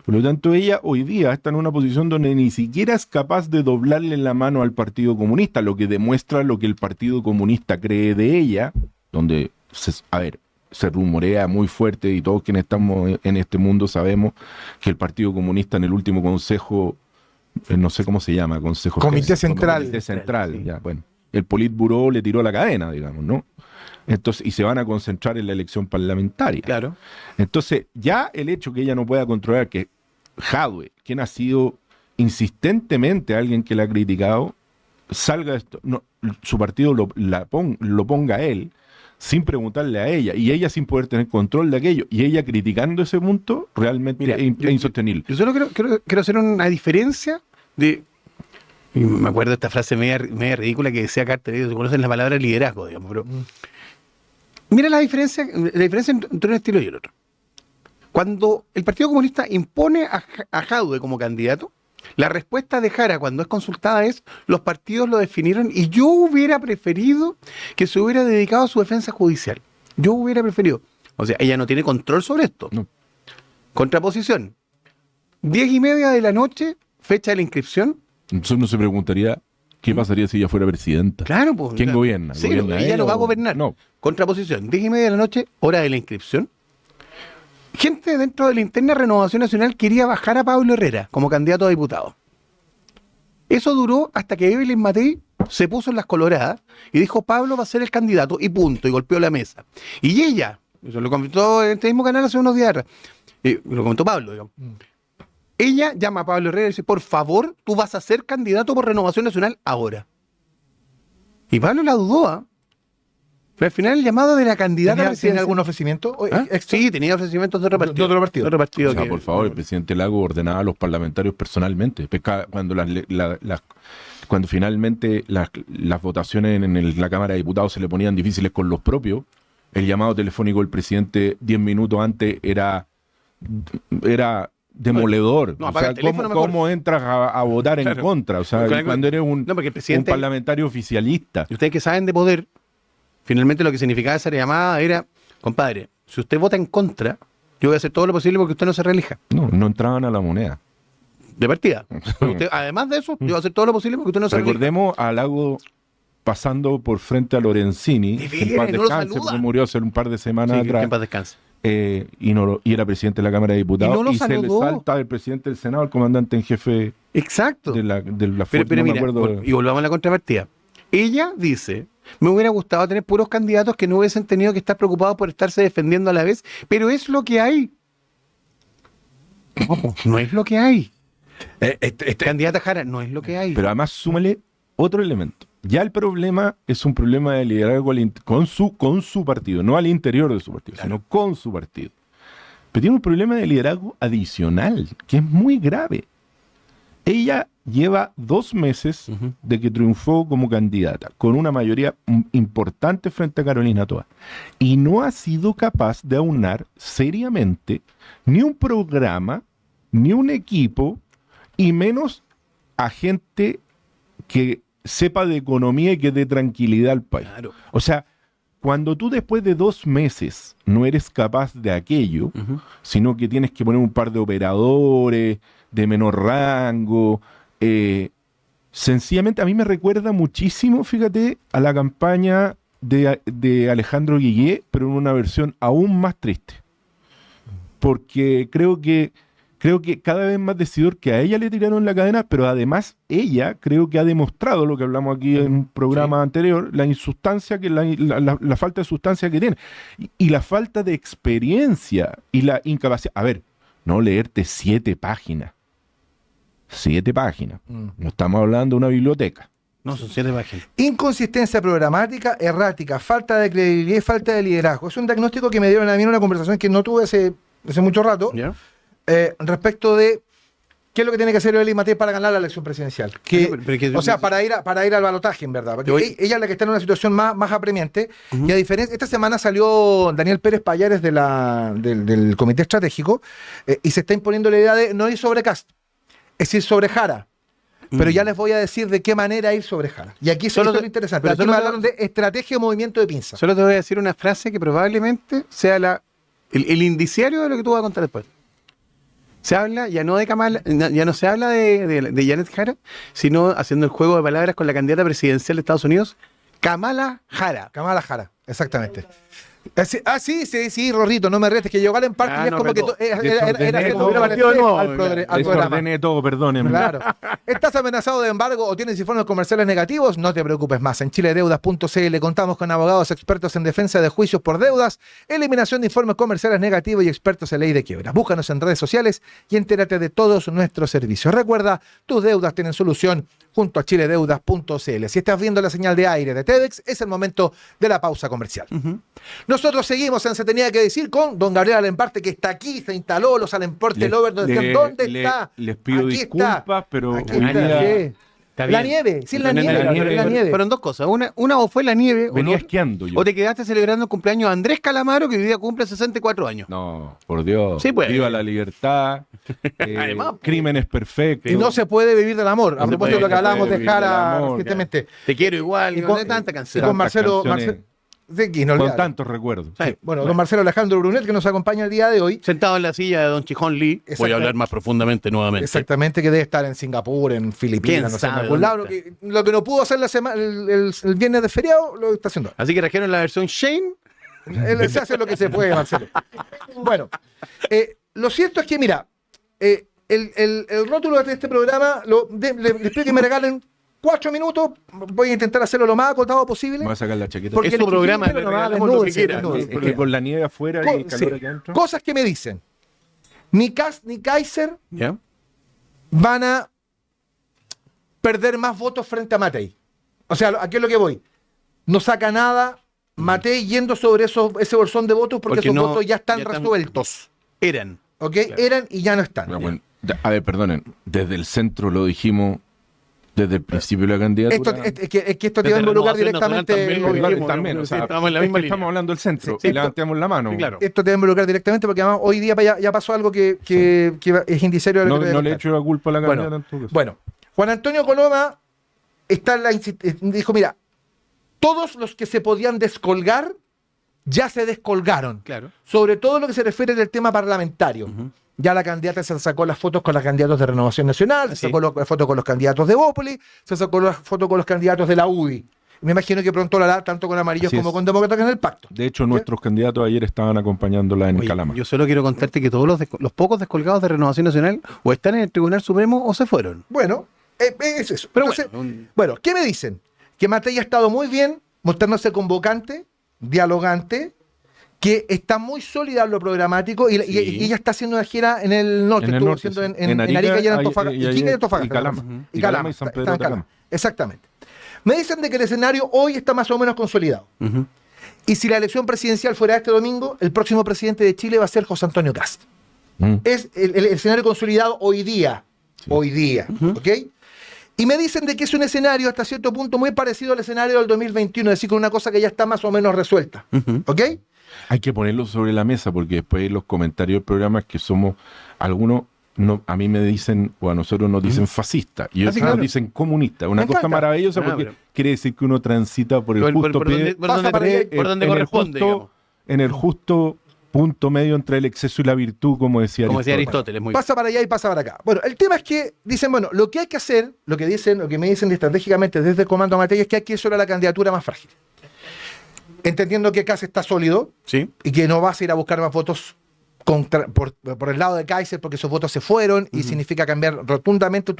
Por lo tanto, ella hoy día está en una posición donde ni siquiera es capaz de doblarle la mano al Partido Comunista, lo que demuestra lo que el Partido Comunista cree de ella, donde, se rumorea muy fuerte y todos quienes estamos en este mundo sabemos que el Partido Comunista en el último consejo, no sé cómo se llama, consejo... Comité Central. Comité Central, Sí. ya, bueno. El Politburó le tiró la cadena, digamos, ¿no? Entonces, y se van a concentrar en la elección parlamentaria. Claro. Entonces, ya el hecho que ella no pueda controlar que Jadwe, quien ha sido insistentemente alguien que la ha criticado, salga esto, no, su partido lo ponga a él sin preguntarle a ella, y ella sin poder tener control de aquello, y ella criticando ese punto, realmente Mira, es insostenible. Yo solo quiero hacer una diferencia de... Y me acuerdo de esta frase media ridícula que decía Carter, se conocen la palabra liderazgo, digamos, pero... Mira la diferencia entre un estilo y el otro. Cuando el Partido Comunista impone a Jadwe como candidato, la respuesta de Jara cuando es consultada es: los partidos lo definieron y yo hubiera preferido que se hubiera dedicado a su defensa judicial. Yo hubiera preferido. O sea, ella no tiene control sobre esto. No. Contraposición. 10:30 de la noche, fecha de la inscripción. Entonces uno se preguntaría, ¿qué pasaría si ella fuera presidenta? Claro, pues. ¿Quién gobierna? Sí, ¿Gobierna ella él no va a o- gobernar. No. Contraposición, 10:30 de la noche, hora de la inscripción. Gente dentro de la interna Renovación Nacional quería bajar a Pablo Herrera como candidato a diputado. Eso duró hasta que Evelyn Matei se puso en las coloradas y dijo: Pablo va a ser el candidato, y punto, y golpeó la mesa. Y ella, eso lo comentó en este mismo canal hace unos días, lo comentó Pablo, digamos. Ella llama a Pablo Herrera y dice: por favor, tú vas a ser candidato por Renovación Nacional ahora. Y Pablo la dudó, ¿ah? Pero al final el llamado de la candidata ¿Tenía presidencial- algún ofrecimiento? ¿Ah? extra? Sí, tenía ofrecimientos de otro partido. De otro partido. De otro partido O sea, que- por favor, el presidente Lago ordenaba a los parlamentarios personalmente. Cuando finalmente las votaciones en la Cámara de Diputados se le ponían difíciles con los propios, el llamado telefónico del presidente 10 minutos antes era demoledor. No, o apaga sea, el teléfono mejor. ¿cómo entras a votar en Claro. contra? O sea, Claro, cuando eres un porque el presidente- parlamentario oficialista. Y ustedes que saben de poder, finalmente lo que significaba esa llamada era: compadre, si usted vota en contra, yo voy a hacer todo lo posible porque usted no se reelija. No entraban a la moneda. De partida. Pero usted, además de eso, yo voy a hacer todo lo posible porque usted no se Recordemos a Lago pasando por frente a Lorenzini, De que en paz veras, no lo descanse, saluda. porque murió hace un par de semanas Sí, que atrás. en paz descanse. Y era presidente de la Cámara de Diputados. Y no lo se le saludó. salta el presidente del Senado, el comandante en jefe Exacto. de la Pero fuerza. No me mira, acuerdo. y volvamos a la contrapartida. Ella dice, me hubiera gustado tener puros candidatos que no hubiesen tenido que estar preocupados por estarse defendiendo a la vez, pero es lo que hay. No es lo que hay. Candidata Jara, no es lo que hay. Pero además súmale otro elemento. Ya el problema es un problema de liderazgo con su partido, no al interior de su partido, sino con su partido. Pero tiene un problema de liderazgo adicional, que es muy grave. Ella lleva 2 meses de que triunfó como candidata, con una mayoría importante frente a Carolina Toa, y no ha sido capaz de aunar seriamente ni un programa, ni un equipo, y menos a gente que sepa de economía y que dé tranquilidad al país. Claro. O sea, cuando tú después de 2 meses no eres capaz de aquello, sino que tienes que poner un par de operadores de menor rango, sencillamente a mí me recuerda muchísimo, fíjate, a la campaña de Alejandro Guillé, pero en una versión aún más triste. Porque creo que cada vez más decidor que a ella le tiraron la cadena, pero además ella creo que ha demostrado lo que hablamos aquí en un programa anterior, la insustancia, la falta de sustancia que tiene. Y la falta de experiencia y la incapacidad. A ver, no leerte 7 páginas. 7 páginas. No estamos hablando de una biblioteca. No, son 7 páginas. Inconsistencia programática, errática, falta de credibilidad y falta de liderazgo. Es un diagnóstico que me dieron a mí en una conversación que no tuve hace mucho rato. ¿Ya? Respecto de qué es lo que tiene que hacer Eli Matei para ganar la elección presidencial. O sea, para ir al balotaje, en verdad. Porque ella es la que está en una situación más apremiante. Y a diferencia, esta semana salió Daniel Pérez Payares del Comité Estratégico y se está imponiendo la idea de no ir sobre Cast, es ir sobre Jara. Pero ya les voy a decir de qué manera ir sobre Jara. Y aquí es lo interesante. pero Aquí solo me hablaron de estrategia o movimiento de pinza. Solo te voy a decir una frase que probablemente sea el indiciario de lo que tú vas a contar después. Se habla ya no de Kamala, ya no se habla de Janet Jara, sino haciendo el juego de palabras con la candidata presidencial de Estados Unidos, Kamala Jara. Kamala Jara, exactamente. Sí, Rorrito, no me retes, que llegar en parte ya es no como que retó. era Desordené como todo. al programa. Desordené todo, perdónenme. Claro. ¿Estás amenazado de embargo o tienes informes comerciales negativos? No te preocupes más. En chiledeudas.cl contamos con abogados expertos en defensa de juicios por deudas, eliminación de informes comerciales negativos y expertos en ley de quiebra. Búscanos en redes sociales y entérate de todos nuestros servicios. Recuerda, tus deudas tienen solución junto a chiledeudas.cl. Si estás viendo la señal de aire de TEDx, es el momento de la pausa comercial. Nosotros seguimos en Se Tenía que Decir con don Gabriel Alemparte, que está aquí, se instaló, los Alemparte Lovers, ¿dónde está? Les pido Aquí disculpas, está. pero Aquí hoy está. día Sí. La nieve, sí, la nieve. Fueron 2 cosas. Una o fue la nieve, venía o, esquiando yo. o te quedaste celebrando el cumpleaños de Andrés Calamaro, que hoy día cumple 64 años. No, por Dios. Sí, pues. Viva la libertad. Además, pues. Crímenes perfectos. Y no se puede vivir del amor. A No se propósito de lo que puede hablábamos de vivir del Jara amor, recientemente. Te quiero igual, Y no con- hay tanta Y canción. con Marcelo. canciones. Sí, Con inolvidable. tantos recuerdos. Sí. Bueno, don Marcelo Alejandro Brunet, que nos acompaña el día de hoy. Sentado en la silla de don Chijón Lee, voy Exactamente. a hablar más profundamente nuevamente. Exactamente, que debe estar en Singapur, en Filipinas, ¿Quién no sé, en sabe algún dónde lado. está? Lo que no pudo hacer el viernes de feriado, lo está haciendo. Así que trajeron la versión Shane. Él se hace lo que se puede, Marcelo. Bueno, lo cierto es que, mira, el rótulo de este programa, les pido que me regalen 4 minutos. Voy a intentar hacerlo lo más acotado posible. Me voy a sacar la chaqueta. Porque Es su el programa, chiquillo le nomás, regalamos lo que desnúdese, quiera. desnúdese. Es que con la nieve afuera y Co- calor sí, aquí adentro. cosas que me dicen. Ni Kast ni Kaiser ¿Ya? van a perder más votos frente a Matei. O sea, ¿a qué es lo que voy? No saca nada Matei yendo sobre ese bolsón de votos porque esos votos ya están resueltos. Eran. ¿Ok? Claro. Eran y ya no están. Bueno, a ver, perdonen. Desde el centro lo dijimos desde el principio de la candidatura. Es que esto te va a involucrar directamente. También lo dijimos, También, ¿no? o sea, Sí, estamos en la misma línea. estamos hablando del centro. Sí, y levantemos la mano. Sí, claro. Esto te va a involucrar directamente porque además hoy día ya pasó algo que es indiciario de lo No, que te voy a no le contar. echo la culpa a la Bueno, candidata en todo caso. Bueno, Juan Antonio Coloma dijo, mira, todos los que se podían descolgar ya se descolgaron. Claro. Sobre todo lo que se refiere al tema parlamentario. Ujú. Ya la candidata se sacó las fotos con los candidatos de Renovación Nacional, se Sí. sacó las fotos con los candidatos de Bópoli, se sacó las fotos con los candidatos de la UDI. Me imagino que pronto lo hará tanto con amarillos Así como es. con demócratas en el pacto. De hecho, nuestros candidatos ayer estaban acompañándola en Oye, Calama. yo solo quiero contarte que todos los pocos descolgados de Renovación Nacional o están en el Tribunal Supremo o se fueron. Bueno, es eso. Pero Entonces, bueno, bueno, ¿qué me dicen? Que Matei ha estado muy bien, mostrándose convocante, dialogante, que está muy sólida en lo programático y ella está haciendo una gira en el norte. En el Estuvo norte, haciendo sí. en Arica y en Antofagasta. y Iquique y Antofagasta. y Calama. Ujú. Y Calama y San está Pedro en de Calama. Exactamente. Me dicen de que el escenario hoy está más o menos consolidado. ujú. Y si la elección presidencial fuera este domingo, el próximo presidente de Chile va a ser José Antonio Kast. Mm. Es el escenario consolidado hoy día. Hoy día. ¿Ok? Y me dicen de que es un escenario hasta cierto punto muy parecido al escenario del 2021, es decir, con una cosa que ya está más o menos resuelta. Ujú. ¿Ok? Hay que ponerlo sobre la mesa porque después los comentarios del programa es que somos algunos, no, a mí me dicen o a nosotros nos dicen fascistas y otros claro. nos dicen comunistas. Una Me cosa encanta. maravillosa porque pero- quiere decir que uno transita por el justo pie- pasa para allá y por donde en el corresponde, justo- digamos. en el justo punto medio entre el exceso y la virtud, como decía Como decía Aristóteles. Aristóteles, muy bien. Pasa para allá y pasa para acá. Bueno, el tema es que dicen, bueno, lo que hay que hacer, lo que me dicen estratégicamente desde el Comando Matei es que hay que ir sobre la candidatura más frágil. Entendiendo que Kast está sólido Sí. y que no vas a ir a buscar más votos por el lado de Kaiser porque esos votos se fueron y significa cambiar rotundamente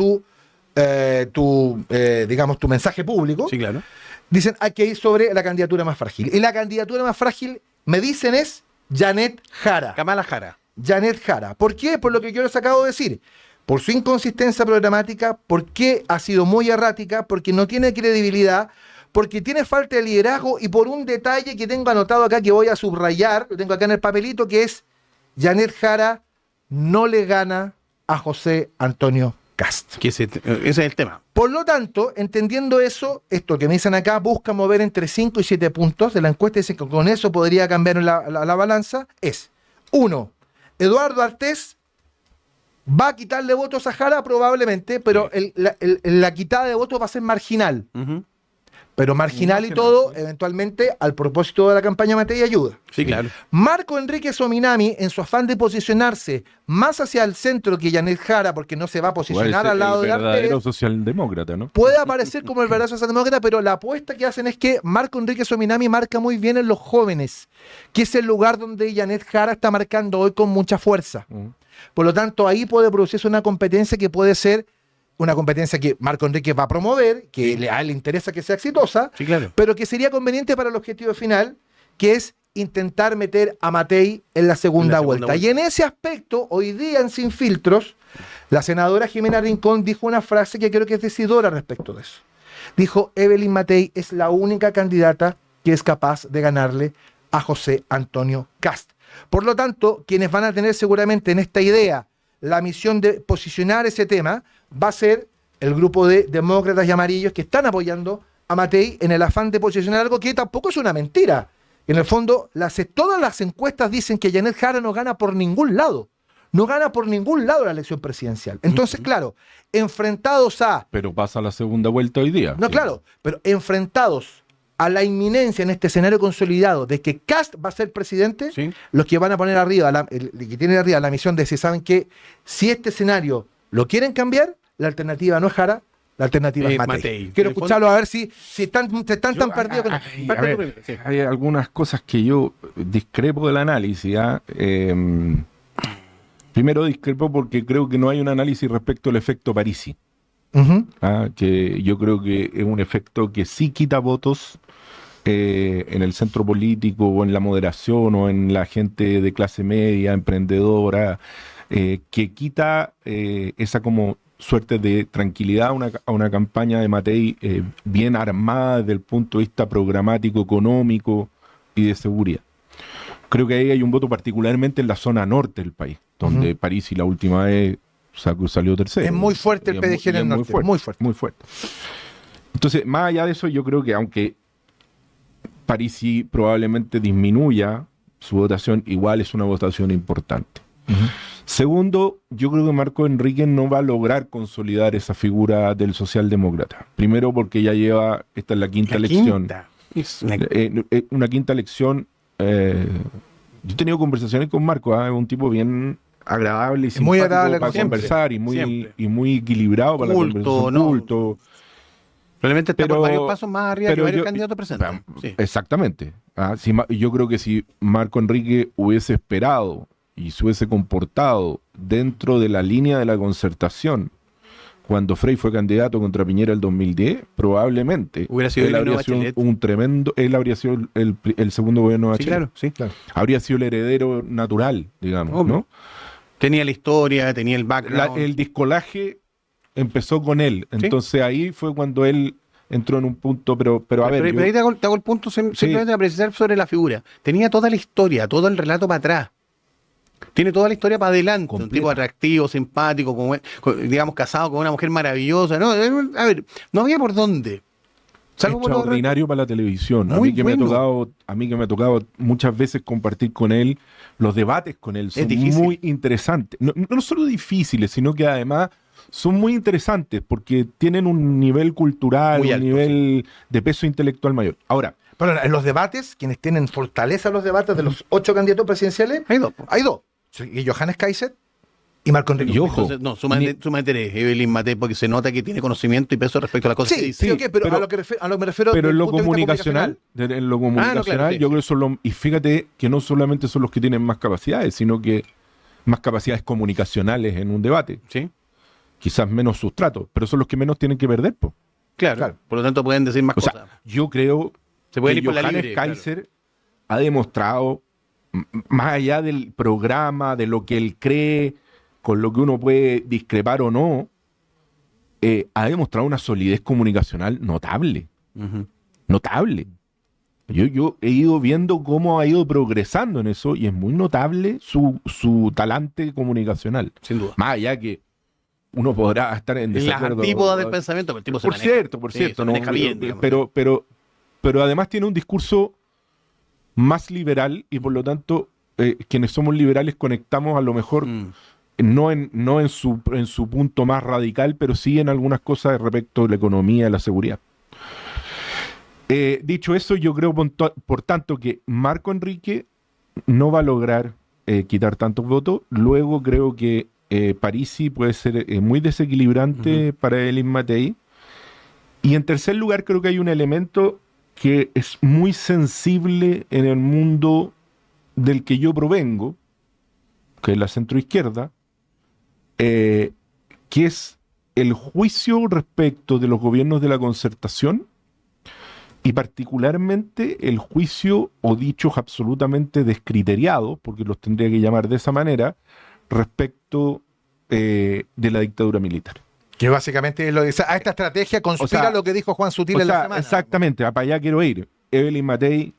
digamos, tu mensaje público. Sí, claro. Dicen hay que ir sobre la candidatura más frágil. Y la candidatura más frágil, me dicen, es Janet Jara. Kamala Jara. Janet Jara. ¿Por qué? Por lo que yo les acabo de decir. Por su inconsistencia programática, porque ha sido muy errática, porque no tiene credibilidad, porque tiene falta de liderazgo y por un detalle que tengo anotado acá que voy a subrayar, lo tengo acá en el papelito, que es Janet Jara no le gana a José Antonio Kast. Que ese es el tema. Por lo tanto, entendiendo eso, esto que me dicen acá busca mover entre 5 y 7 puntos de la encuesta, dicen que con eso podría cambiar la balanza, es 1. Eduardo Artés va a quitarle votos a Jara probablemente, pero la quitada de votos va a ser marginal. Ujú. Pero marginal y todo, eventualmente, al propósito de la campaña Matei ayuda. Sí, claro. Marco Enrique Sominami, en su afán de posicionarse más hacia el centro que Janet Jara, porque no se va a posicionar al lado de el verdadero Artés, socialdemócrata, ¿no? puede aparecer como el verdadero socialdemócrata, pero la apuesta que hacen es que Marco Enrique Sominami marca muy bien en los jóvenes, que es el lugar donde Janet Jara está marcando hoy con mucha fuerza. Mm. Por lo tanto, ahí puede producirse una competencia que puede ser una competencia que Marco Enrique va a promover, que a él le interesa que sea exitosa, Sí, claro. pero que sería conveniente para el objetivo final, que es intentar meter a Matei en la segunda vuelta. Y en ese aspecto, hoy día en Sin Filtros, la senadora Jimena Rincón dijo una frase que creo que es decidora respecto de eso. Dijo, Evelyn Matei es la única candidata que es capaz de ganarle a José Antonio Kast. Por lo tanto, quienes van a tener seguramente en esta idea la misión de posicionar ese tema va a ser el grupo de demócratas y amarillos que están apoyando a Matei en el afán de posicionar algo que tampoco es una mentira. En el fondo, todas las encuestas dicen que Janet Jara no gana por ningún lado. No gana por ningún lado la elección presidencial. Entonces, claro, enfrentados a... Pero pasa la segunda vuelta hoy día. No, claro, pero enfrentados a la inminencia en este escenario consolidado de que Kast va a ser presidente, Sí. los que van a poner arriba, que tienen arriba la misión de si saben que si este escenario lo quieren cambiar, la alternativa no es Jara, la alternativa es Matei. Matei. Quiero En el escucharlo a ver si están tan Yo, perdidos. a ver, hay algunas cosas que yo discrepo del análisis. ¿Ah? Primero discrepo porque creo que no hay un análisis respecto al efecto Parisi. Ujú. Que yo creo que es un efecto que sí quita votos en el centro político o en la moderación o en la gente de clase media, emprendedora, que quita esa como suerte de tranquilidad a una campaña de Matei bien armada desde el punto de vista programático, económico y de seguridad. Creo que ahí hay un voto particularmente en la zona norte del país, donde Parisi la última vez salió tercero. Es muy fuerte el Y PDG en el muy norte, fuerte, muy fuerte. muy fuerte. Entonces, más allá de eso, yo creo que aunque Parisi probablemente disminuya su votación, igual es una votación importante. Segundo, yo creo que Marco Enrique no va a lograr consolidar esa figura del socialdemócrata. Primero porque ya lleva, esta es la quinta elección. Es una- Una quinta elección yo he tenido conversaciones con Marco, es un tipo bien agradable y muy simpático agradable para siempre, conversar siempre. y muy equilibrado para Culto, la conversación. ¿no? Culto. Probablemente está por varios pasos más arriba que pero varios yo- candidatos presentes. Sí. Exactamente. Yo creo que si Marco Enrique hubiese esperado y se hubiese comportado dentro de la línea de la concertación cuando Frei fue candidato contra Piñera el 2010, probablemente Hubiera sido él el habría sido Bachelet. un tremendo, él habría sido el segundo gobierno de Sí, Bachelet. claro, sí. Habría sido el heredero natural, digamos, Obvio. ¿no? Tenía la historia, tenía el background. El discolaje empezó con él. Entonces ahí fue cuando él entró en un punto, pero a ver. Pero ahí te hago el punto simplemente a precisar sobre la figura. Tenía toda la historia, todo el relato para atrás. Tiene toda la historia para adelante. Un Completa. tipo atractivo, simpático, digamos, casado con una mujer maravillosa. No, a ver, no había por dónde. Salvo por lo extraordinario para la televisión. Muy a mí que me ha tocado muchas veces compartir con él, los debates con él son difícil. muy interesantes. No solo difíciles, sino que además son muy interesantes porque tienen un nivel cultural, Muy un alto, nivel de peso intelectual mayor. Ahora, Pero en los debates, quienes tienen fortaleza en los debates de los 8 candidatos presidenciales, Hay dos, po. hay dos. Y Johannes Kaiser y Marco Enrique. Y ojo, Entonces, no, suma interés, Evelyn Matei, porque se nota que tiene conocimiento y peso respecto a las cosas que Sí, dice. sí, ok, pero pero- a lo que me refiero. pero desde en el lo punto de vista comunicacional, en lo comunicacional, sí, yo sí. creo que son los, y fíjate que no solamente son los que tienen más capacidades, sino que más capacidades comunicacionales en un debate. Sí, Quizás menos sustrato, pero son los que menos tienen que perder, po. claro. Por lo tanto, pueden decir más O cosas. sea, yo creo Se pueden que ir por la Johannes libre, Kaiser ha demostrado, más allá del programa, de lo que él cree, con lo que uno puede discrepar o no, ha demostrado una solidez comunicacional notable. Ujú. Notable. Yo he ido viendo cómo ha ido progresando en eso y es muy notable su talante comunicacional. Sin duda. Más allá que uno podrá estar en Las desacuerdo. antípodas del pensamiento, pero el tipo se Por maneja. cierto, Sí, se maneja bien, digamos. pero además tiene un discurso más liberal y por lo tanto quienes somos liberales conectamos a lo mejor Mm. no en su punto más radical, pero sí en algunas cosas respecto de la economía y la seguridad. Dicho eso, yo creo por tanto que Marco Enrique no va a lograr quitar tantos votos. Luego creo que Parisi puede ser muy desequilibrante para Evelyn Matei. Y en tercer lugar creo que hay un elemento que es muy sensible en el mundo del que yo provengo, que es la centroizquierda, que es el juicio respecto de los gobiernos de la concertación y particularmente el juicio o dichos absolutamente descriteriados, porque los tendría que llamar de esa manera, respecto de la dictadura militar. Que básicamente es lo de a esta estrategia conspira sea, lo que dijo Juan Sutil O en la sea, semana. exactamente, para allá quiero ir. Evelyn Matei,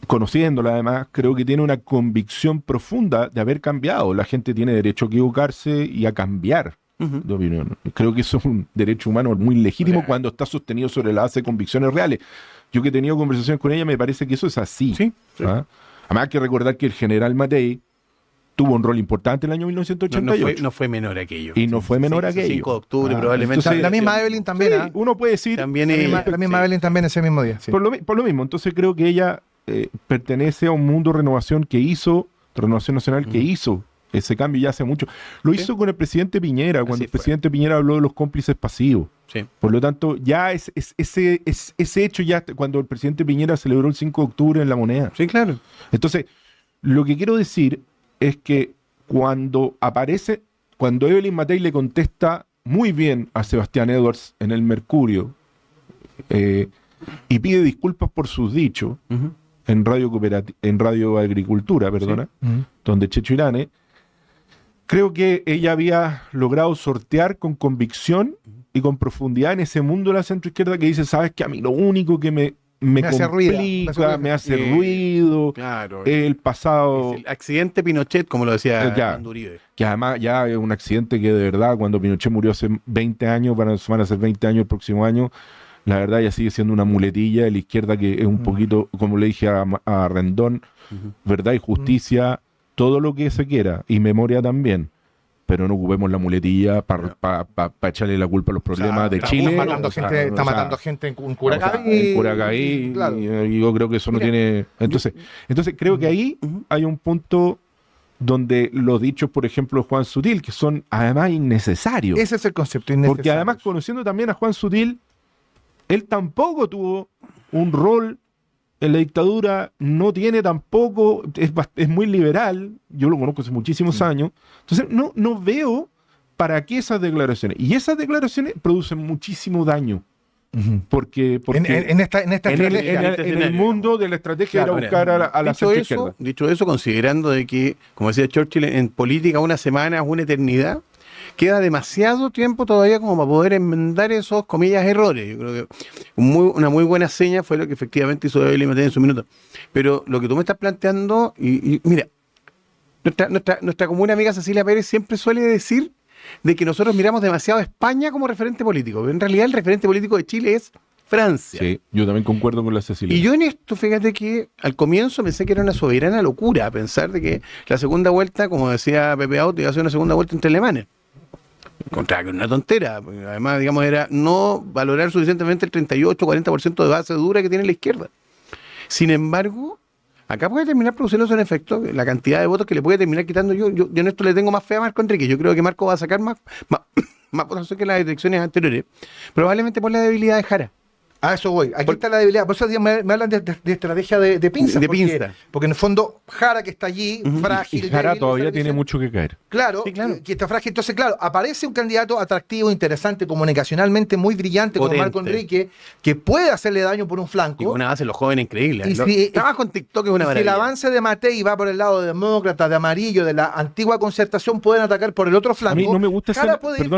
conociéndola además, creo que tiene una convicción profunda de haber cambiado. La gente tiene derecho a equivocarse y a cambiar Ujú. de opinión. Creo que eso es un derecho humano muy legítimo Real. cuando está sostenido sobre la base de convicciones reales. Yo que he tenido conversaciones con ella, me parece que eso es así. Sí, sí. ¿Ah? Además hay que recordar que el general Matei tuvo un rol importante en el año 1988. No fue menor aquello. Y no fue menor Sí, aquello. 5 de octubre Ah, probablemente. entonces- La misma Evelyn también. Sí, ¿ah? uno puede decir También La ella. misma Sí. Evelyn también ese mismo día. sí. por lo mismo. Entonces creo que ella pertenece a un mundo de renovación nacional que hizo ese cambio ya hace mucho. Lo Sí. hizo con el presidente Piñera, cuando Así el presidente Piñera habló de los cómplices pasivos. Sí. Por lo tanto, ya ese hecho ya cuando el presidente Piñera celebró el 5 de octubre en La Moneda. Sí, claro. Entonces, lo que quiero decir es que cuando Evelyn Matei le contesta muy bien a Sebastián Edwards en el Mercurio y pide disculpas por sus dichos Ujú. en Radio Agricultura, perdona, Mm. donde Checho Irane, creo que ella había logrado sortear con convicción y con profundidad en ese mundo de la centroizquierda que dice, sabes que a mí lo único que me hace ruido, complica, me hace Eh, ruido, Claro. el pasado, Es el accidente Pinochet, como lo decía Ya. Armando Uribe. que además ya es un accidente que de verdad cuando Pinochet murió hace 20 años, van a ser 20 años el próximo año, la verdad ya sigue siendo una muletilla de la izquierda que es un poquito, como le dije a Rendón, Ujú. verdad y justicia, todo lo que se quiera, y memoria también. pero no ocupemos la muletilla para echarle la culpa a los problemas de Chile. Está matando gente en Curacaví. En Curacaví, Claro. y yo creo que eso no tiene... Entonces creo que ahí hay un punto donde los dichos, por ejemplo, de Juan Sutil, que son además innecesarios. Ese es el concepto innecesario. Porque además, conociendo también a Juan Sutil, él tampoco tuvo un rol en la dictadura, no tiene tampoco, es muy liberal, yo lo conozco hace muchísimos años, entonces no veo para qué esas declaraciones. Y esas declaraciones producen muchísimo daño. Porque en esta estrategia. en el mundo de la estrategia de ir a buscar a la centroizquierda. Dicho eso, considerando de que, como decía Churchill, en política una semana es una eternidad, queda demasiado tiempo todavía como para poder enmendar esos, comillas, errores. Yo creo que una muy buena seña fue lo que efectivamente hizo Evelyn Matei en su minuto. Pero lo que tú me estás planteando, y mira, nuestra común amiga Cecilia Pérez siempre suele decir de que nosotros miramos demasiado a España como referente político. Pero en realidad el referente político de Chile es Francia. Sí, yo también concuerdo con la Cecilia. Y yo en esto, fíjate que al comienzo pensé que era una soberana locura pensar de que la segunda vuelta, como decía Pepe Auto, iba a ser una segunda vuelta entre alemanes. Encontraba que era una tontera. Además, digamos, era no valorar suficientemente el 38-40% de base dura que tiene la izquierda. Sin embargo, acá puede terminar produciéndose un efecto, la cantidad de votos que le puede terminar quitando. Yo en esto le tengo más fe a Marco Enrique. Yo creo que Marco va a sacar más votación que las elecciones anteriores, probablemente por la debilidad de Jara. A eso voy. Aquí está la debilidad. Por eso me hablan de estrategia de pinza. De pinza. Porque en el fondo, Jara, que está allí, frágil. Y Jara débil, todavía esa tiene visión. mucho que caer. Claro, Sí, claro. que está frágil. Entonces, claro, aparece un candidato atractivo, interesante, comunicacionalmente muy brillante, como Potente. Marco Enrique, que puede hacerle daño por un Y flanco. una base de los jóvenes increíble. Y si- Trabajo en TikTok es una Y si el maravilla. avance de Matei va por el lado demócrata, de amarillo, de la antigua concertación, pueden atacar por el otro flanco. A mí no me gusta ese, Jara puede ir-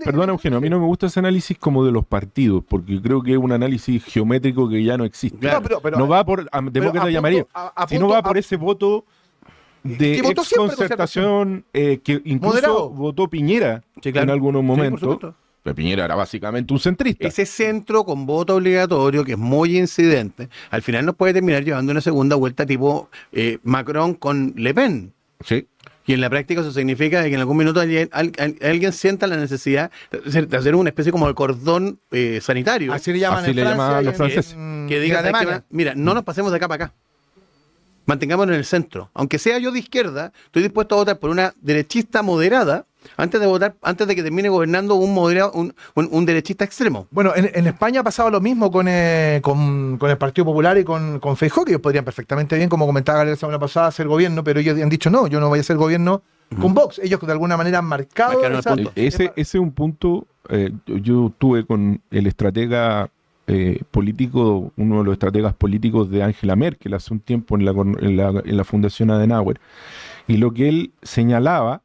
perdona, Eugenio, a mí no me gusta ese análisis como de los partidos, porque creo que es un análisis geométrico que ya no existe. Claro. pero- no va por demócrata y amarillo, sino va por ese voto de que votó siempre exconcertación que incluso Moderado. votó Piñera Sí, claro. en algunos Sí, por momentos. supuesto. Pero Piñera era básicamente un centrista. Ese centro con voto obligatorio, que es muy incidente, al final nos puede terminar llevando una segunda vuelta tipo Macron con Le Pen. Sí. Y en la práctica eso significa de que en algún minuto alguien sienta la necesidad de hacer una especie como de cordón sanitario. Así le llaman Así en le Francia llaman a y los en- franceses. Que y diga, en Alemania. mira, no nos pasemos de acá para acá. Mantengámonos en el centro. Aunque sea yo de izquierda, estoy dispuesto a votar por una derechista moderada antes de que termine gobernando un derechista extremo. Bueno, en España ha pasado lo mismo con el Partido Popular y con Feijóo, que ellos podrían perfectamente bien, como comentaba Gabriel la semana pasada, hacer gobierno, pero ellos han dicho no, yo no voy a hacer gobierno con Vox. Ellos de alguna manera han marcado Marcaron el esa- punto. Ese es un punto. Yo tuve con el estratega político, uno de los estrategas políticos de Angela Merkel hace un tiempo en la Fundación Adenauer, y lo que él señalaba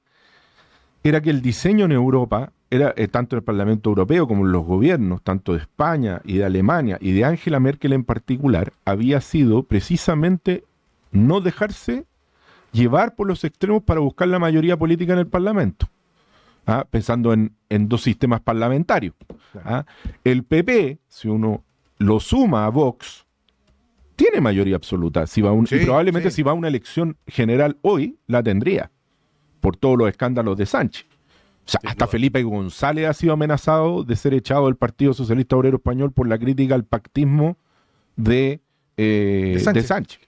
era que el diseño en Europa era tanto en el Parlamento Europeo como en los gobiernos, tanto de España y de Alemania y de Angela Merkel en particular, había sido precisamente no dejarse llevar por los extremos para buscar la mayoría política en el Parlamento. Pensando en dos sistemas parlamentarios. El PP, si uno lo suma a Vox, tiene mayoría absoluta. Sí, y probablemente sí. si va a una elección general hoy, la tendría, por todos los escándalos de Sánchez. O sea, hasta Felipe González ha sido amenazado de ser echado del Partido Socialista Obrero Español por la crítica al pactismo de Sánchez.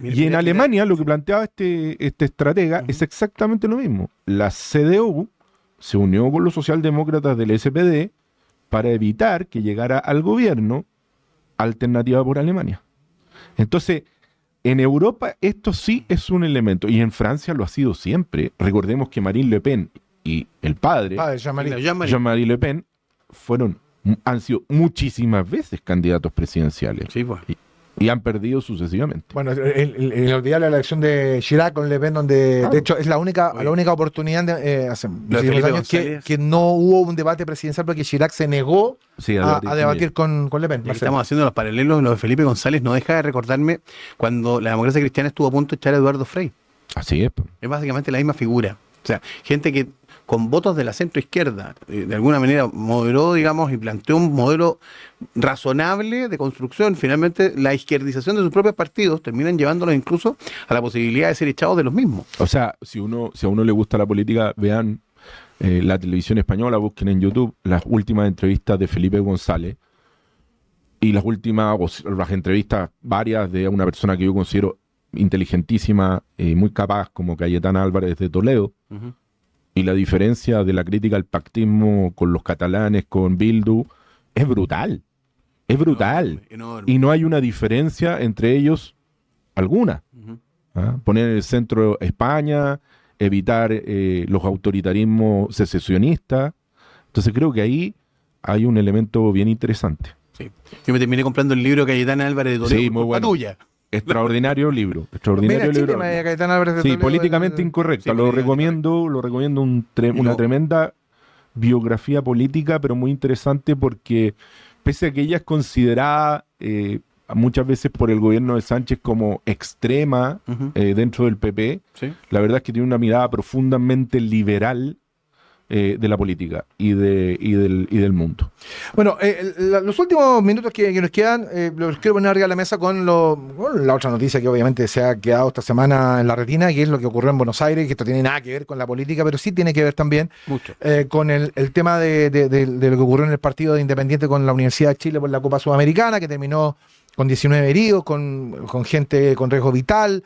Y en Alemania lo que planteaba este estratega es exactamente lo mismo. La CDU se unió con los socialdemócratas del SPD para evitar que llegara al gobierno Alternativa por Alemania. Entonces, en Europa esto sí es un elemento, y en Francia lo ha sido siempre. Recordemos que Marine Le Pen y el padre, Jean-Marie. Jean-Marie Le Pen, han sido muchísimas veces candidatos presidenciales. Sí, pues. Y han perdido sucesivamente. Bueno, el olvidar la elección de Chirac con Le Pen, donde de hecho es la única oportunidad hace Lo de muchísimos Felipe años González. que no hubo un debate presidencial porque Chirac se negó Sí, a debatir con Le Pen. Ya que Marcelo. estamos haciendo los paralelos, lo de Felipe González no deja de recordarme cuando la democracia cristiana estuvo a punto de echar a Eduardo Frei. Así es. Es básicamente la misma figura. O sea, gente que con votos de la centroizquierda, de alguna manera moderó, digamos, y planteó un modelo razonable de construcción. Finalmente, la izquierdización de sus propios partidos terminan llevándolos incluso a la posibilidad de ser echados de los mismos. O sea, si a uno le gusta la política, vean la televisión española, busquen en YouTube las últimas entrevistas de Felipe González y las últimas, las entrevistas varias de una persona que yo considero inteligentísima, muy capaz, como Cayetana Álvarez de Toledo. Y la diferencia de la crítica al pactismo con los catalanes, con Bildu, es brutal. Es brutal. Enorme. Y no hay una diferencia entre ellos alguna. Poner en el centro España, evitar los autoritarismos secesionistas. Entonces creo que ahí hay un elemento bien interesante. Sí. Yo me terminé comprando el libro Cayetana Álvarez de Toledo. Sí, por muy culpa bueno. tuya. Extraordinario libro. Extraordinario Mira, Chile, libro. María Cayetana Álvarez de Sí, Toledo, políticamente incorrecta. Sí, lo políticamente recomiendo Y una lo- tremenda biografía política, pero muy interesante porque pese a que ella es considerada muchas veces por el gobierno de Sánchez como extrema dentro del PP, Sí. la verdad es que tiene una mirada profundamente liberal de la política y del mundo. Bueno, los últimos minutos que nos quedan, los quiero poner arriba de la mesa con la otra noticia que obviamente se ha quedado esta semana en la retina, que es lo que ocurrió en Buenos Aires, que esto tiene nada que ver con la política, pero sí tiene que ver también Mucho. con el tema de lo que ocurrió en el partido de Independiente con la Universidad de Chile por la Copa Sudamericana, que terminó con 19 heridos, con gente con riesgo vital,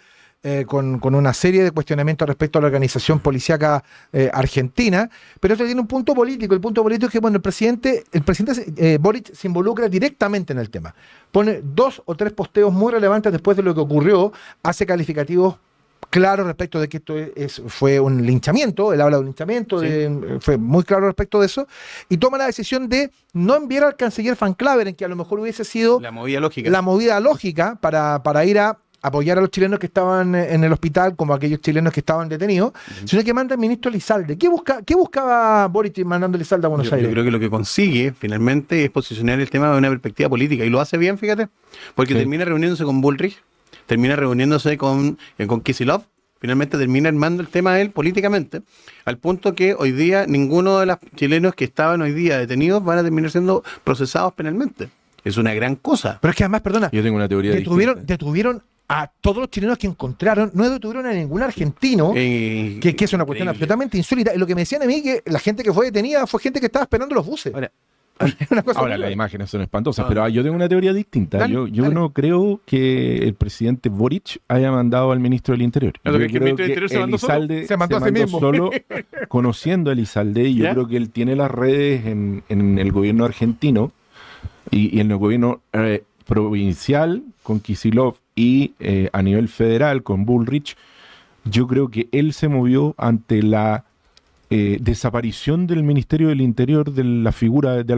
con una serie de cuestionamientos respecto a la organización policíaca argentina, pero esto tiene un punto político. El punto político es que, bueno, el presidente Boric se involucra directamente en el tema. Pone 2 o 3 posteos muy relevantes después de lo que ocurrió, hace calificativos claros respecto de que esto fue un linchamiento, él habla de un linchamiento, Sí. fue muy claro respecto de eso, y toma la decisión de no enviar al canciller Van Claveren, que a lo mejor hubiese sido La movida lógica. la movida lógica para ir a apoyar a los chilenos que estaban en el hospital, como aquellos chilenos que estaban detenidos, sino que manda al ministro Elizalde. ¿Qué buscaba Boric mandando a Elizalde a Buenos Yo Aires? creo que lo que consigue finalmente es posicionar el tema de una perspectiva política y lo hace bien, fíjate, porque Sí. termina reuniéndose con Bullrich, termina reuniéndose con Kicillof, finalmente termina armando el tema él políticamente, al punto que hoy día ninguno de los chilenos que estaban hoy día detenidos van a terminar siendo procesados penalmente. Es una gran cosa. Pero es que además, perdona, Yo tengo una teoría distinta. detuvieron a todos los chilenos que encontraron, no detuvieron a ningún argentino, que es una cuestión increíble. absolutamente insólita. Y lo que me decían a mí, que la gente que fue detenida fue gente que estaba esperando los buses. Ahora, Una cosa Ahora horrible. las imágenes son espantosas, No, pero no. yo tengo una teoría distinta. Dale, Yo dale. no creo que el presidente Boric haya mandado al ministro del Interior. ¿No Yo crees que el creo ministro del Interior se mandó solo? Elizalde Se mandó a sí mismo. solo, conociendo a Elizalde, y yo ¿Ya? creo que él tiene las redes en el gobierno argentino y en el gobierno provincial con Kicillof y a nivel federal con Bullrich. Yo creo que él se movió ante la desaparición del Ministerio del Interior de la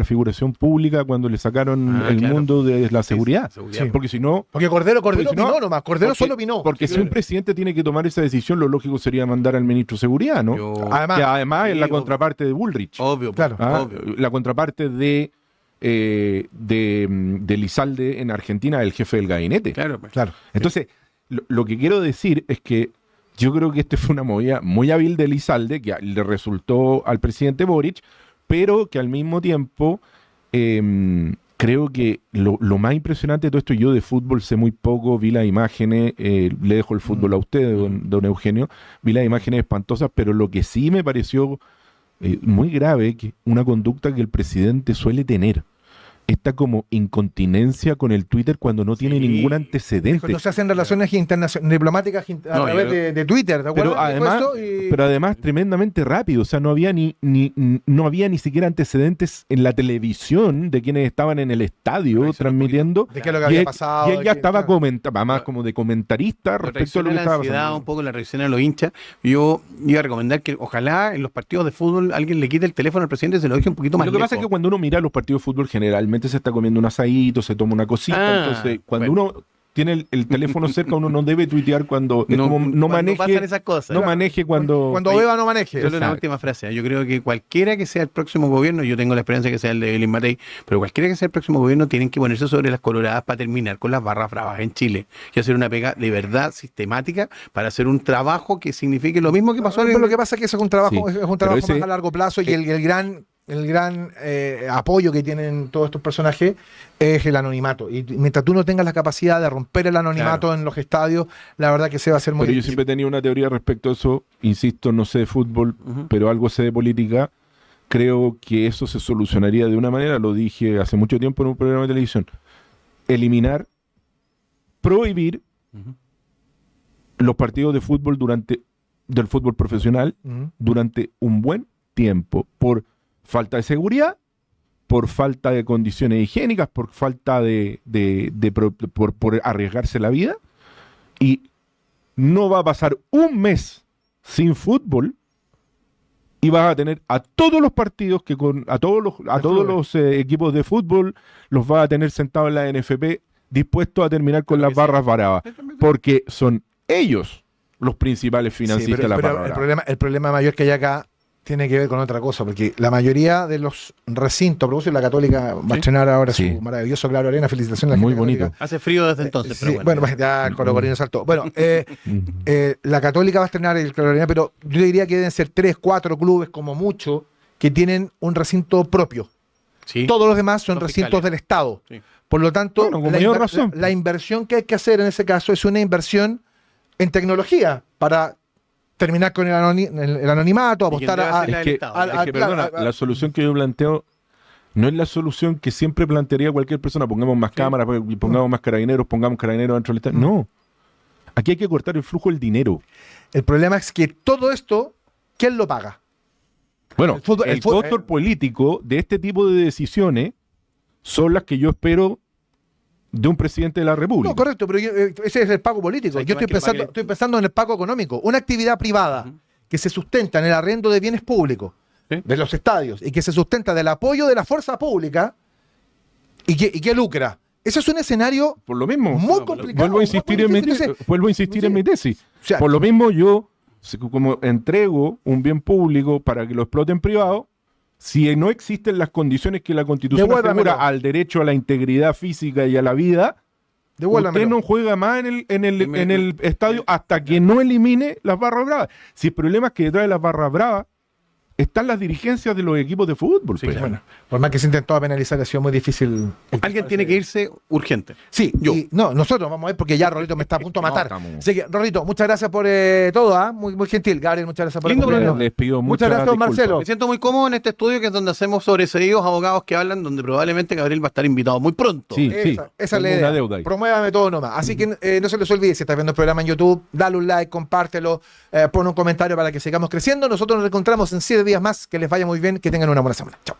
figuración pública cuando le sacaron el claro. mundo de la seguridad. seguridad. Porque si no, Porque Cordero Porque si no- opinó nomás, Cordero porque- solo opinó. porque si un presidente tiene que tomar esa decisión, lo lógico sería mandar al ministro de Seguridad, ¿no? Además, que además es sí, la obvio. contraparte de Bullrich. Obvio, Claro. ¿ah? obvio. La contraparte de Elizalde en Argentina, el jefe del gabinete. Claro, pues. Claro. Entonces, lo que quiero decir es que yo creo que fue una movida muy hábil de Elizalde, que le resultó al presidente Boric, pero que al mismo tiempo creo que lo más impresionante de todo esto, yo de fútbol sé muy poco, vi las imágenes, le dejo el fútbol a usted, don Eugenio, vi las imágenes espantosas, pero lo que sí me pareció muy grave, que una conducta que el presidente suele tener, esta como incontinencia con el Twitter cuando no tiene Sí. ningún antecedente. Cuando se hacen relaciones diplomáticas a No, través yo- de Twitter, ¿te acuerdas? Pero Dijo además, esto y- pero además tremendamente rápido, o sea, no había no había ni siquiera antecedentes en la televisión de quienes estaban en el estadio Reaccionó transmitiendo. de qué es lo que Y había él- pasado. y él de ya que- estaba claro. además como de comentarista La respecto a reacción lo a que la estaba ansiedad, pasando. un poco la reacción a los hinchas. Yo iba a recomendar que ojalá en los partidos de fútbol alguien le quite el teléfono al presidente y se lo deje un poquito más Lo que pasa es lejos. que cuando uno mira los partidos de fútbol generalmente se está comiendo un asadito, se toma una cosita, Ah, entonces cuando bueno. uno tiene el teléfono cerca, uno no debe tuitear cuando es como cuando pasan maneje, esas cosas. no maneje cuando Beba no maneje. Solo una Exacto. última frase. Yo creo que cualquiera que sea el próximo gobierno, yo tengo la esperanza que sea el de Evelyn Matei, pero cualquiera que sea el próximo gobierno tienen que ponerse sobre las coloradas para terminar con las barras bravas en Chile y hacer una pega de verdad sistemática para hacer un trabajo que signifique lo mismo que pasó Pero lo que pasa es que eso es un trabajo, Sí, es un pero trabajo ese- más a largo plazo y el gran apoyo que tienen todos estos personajes es el anonimato. Y mientras tú no tengas la capacidad de romper el anonimato en los estadios, la verdad que se va a hacer muy Pero yo difícil. siempre he tenido una teoría respecto a eso. Insisto, no sé de fútbol, pero algo sé de política. Creo que eso se solucionaría de una manera, lo dije hace mucho tiempo en un programa de televisión. Eliminar, prohibir los partidos de fútbol del fútbol profesional Ujú. durante un buen tiempo, por falta de seguridad, por falta de condiciones higiénicas, por falta por arriesgarse la vida, y no va a pasar un mes sin fútbol y vas a tener a todos los partidos a todos los equipos de fútbol los vas a tener sentados en la NFP dispuestos a terminar con las barras bravas, porque son ellos los principales financistas Sí, de las pero barras bravas. el problema mayor que hay acá tiene que ver con otra cosa, porque la mayoría de los recintos, a propósito, la Católica va a estrenar ahora Sí. su maravilloso Claro Arena. Felicitaciones a la Muy gente bonito. católica. Hace frío desde entonces, Sí, pero bueno, pues ya el Colo Corino saltó. Bueno, Ujú. la Católica va a estrenar el Claro Arena, pero yo diría que deben ser 3, 4 clubes como mucho que tienen un recinto propio. sí. Todos los demás son Los recintos fiscales. del Estado. Sí. Por lo tanto, Bueno, con mayor razón. la inversión que hay que hacer en ese caso es una inversión en tecnología para terminar con el anonimato, ¿Y quién apostar debe a... hacer la Es del que, Estado? al- perdona, claro, la solución que yo planteo no es la solución que siempre plantearía cualquier persona. Pongamos más cámaras, pongamos más carabineros, pongamos carabineros dentro del Estado. No. Aquí hay que cortar el flujo del dinero. El problema es que todo esto, ¿quién lo paga? Bueno, El fútbol- el costo político de este tipo de decisiones son las que yo espero de un presidente de la República. No, correcto, pero ese es el pago político. O sea, Yo que más que pague- estoy pensando en el pago económico. Una actividad privada que se sustenta en el arriendo de bienes públicos, Sí. de los estadios, y que se sustenta del apoyo de la fuerza pública y que lucra. Eso es un escenario Por lo mismo, muy complicado. vuelvo a insistir en mi difícil. tesis. O sea, Por lo mismo yo, como entrego un bien público para que lo exploten privado, si no existen las condiciones que la Constitución Devuélvamelo. asegura al derecho a la integridad física y a la vida, devuélvamelo. usted no juega más en el estadio hasta que no elimine las barras bravas. Si el problema es que detrás de las barras bravas están las dirigencias de los equipos de fútbol. Sí, pues. claro. Bueno, por más que se intentó penalizar, ha sido muy difícil. Alguien tiene que irse urgente. Sí, Yo. no, nosotros vamos a ver porque ya Rolito me está a punto de No, matar. estamos- Así que, Rolito, muchas gracias por todo, ¿ah? Muy, muy gentil. Gabriel, muchas gracias por Lindo acompañarnos. programa. Les pido Muchas gracias, disculpas. Marcelo. Me siento muy cómodo en este estudio que es donde hacemos sobreseídos abogados que hablan, donde probablemente Gabriel va a estar invitado muy pronto. Sí, sí. Esa es Tengo la una idea. deuda ahí. Promuévame todo nomás. Así que no se les olvide, si estás viendo el programa en YouTube, dale un like, compártelo, pon un comentario para que sigamos creciendo. Nosotros nos encontramos en 7 días más. Que les vaya muy bien, que tengan una buena semana. Chao.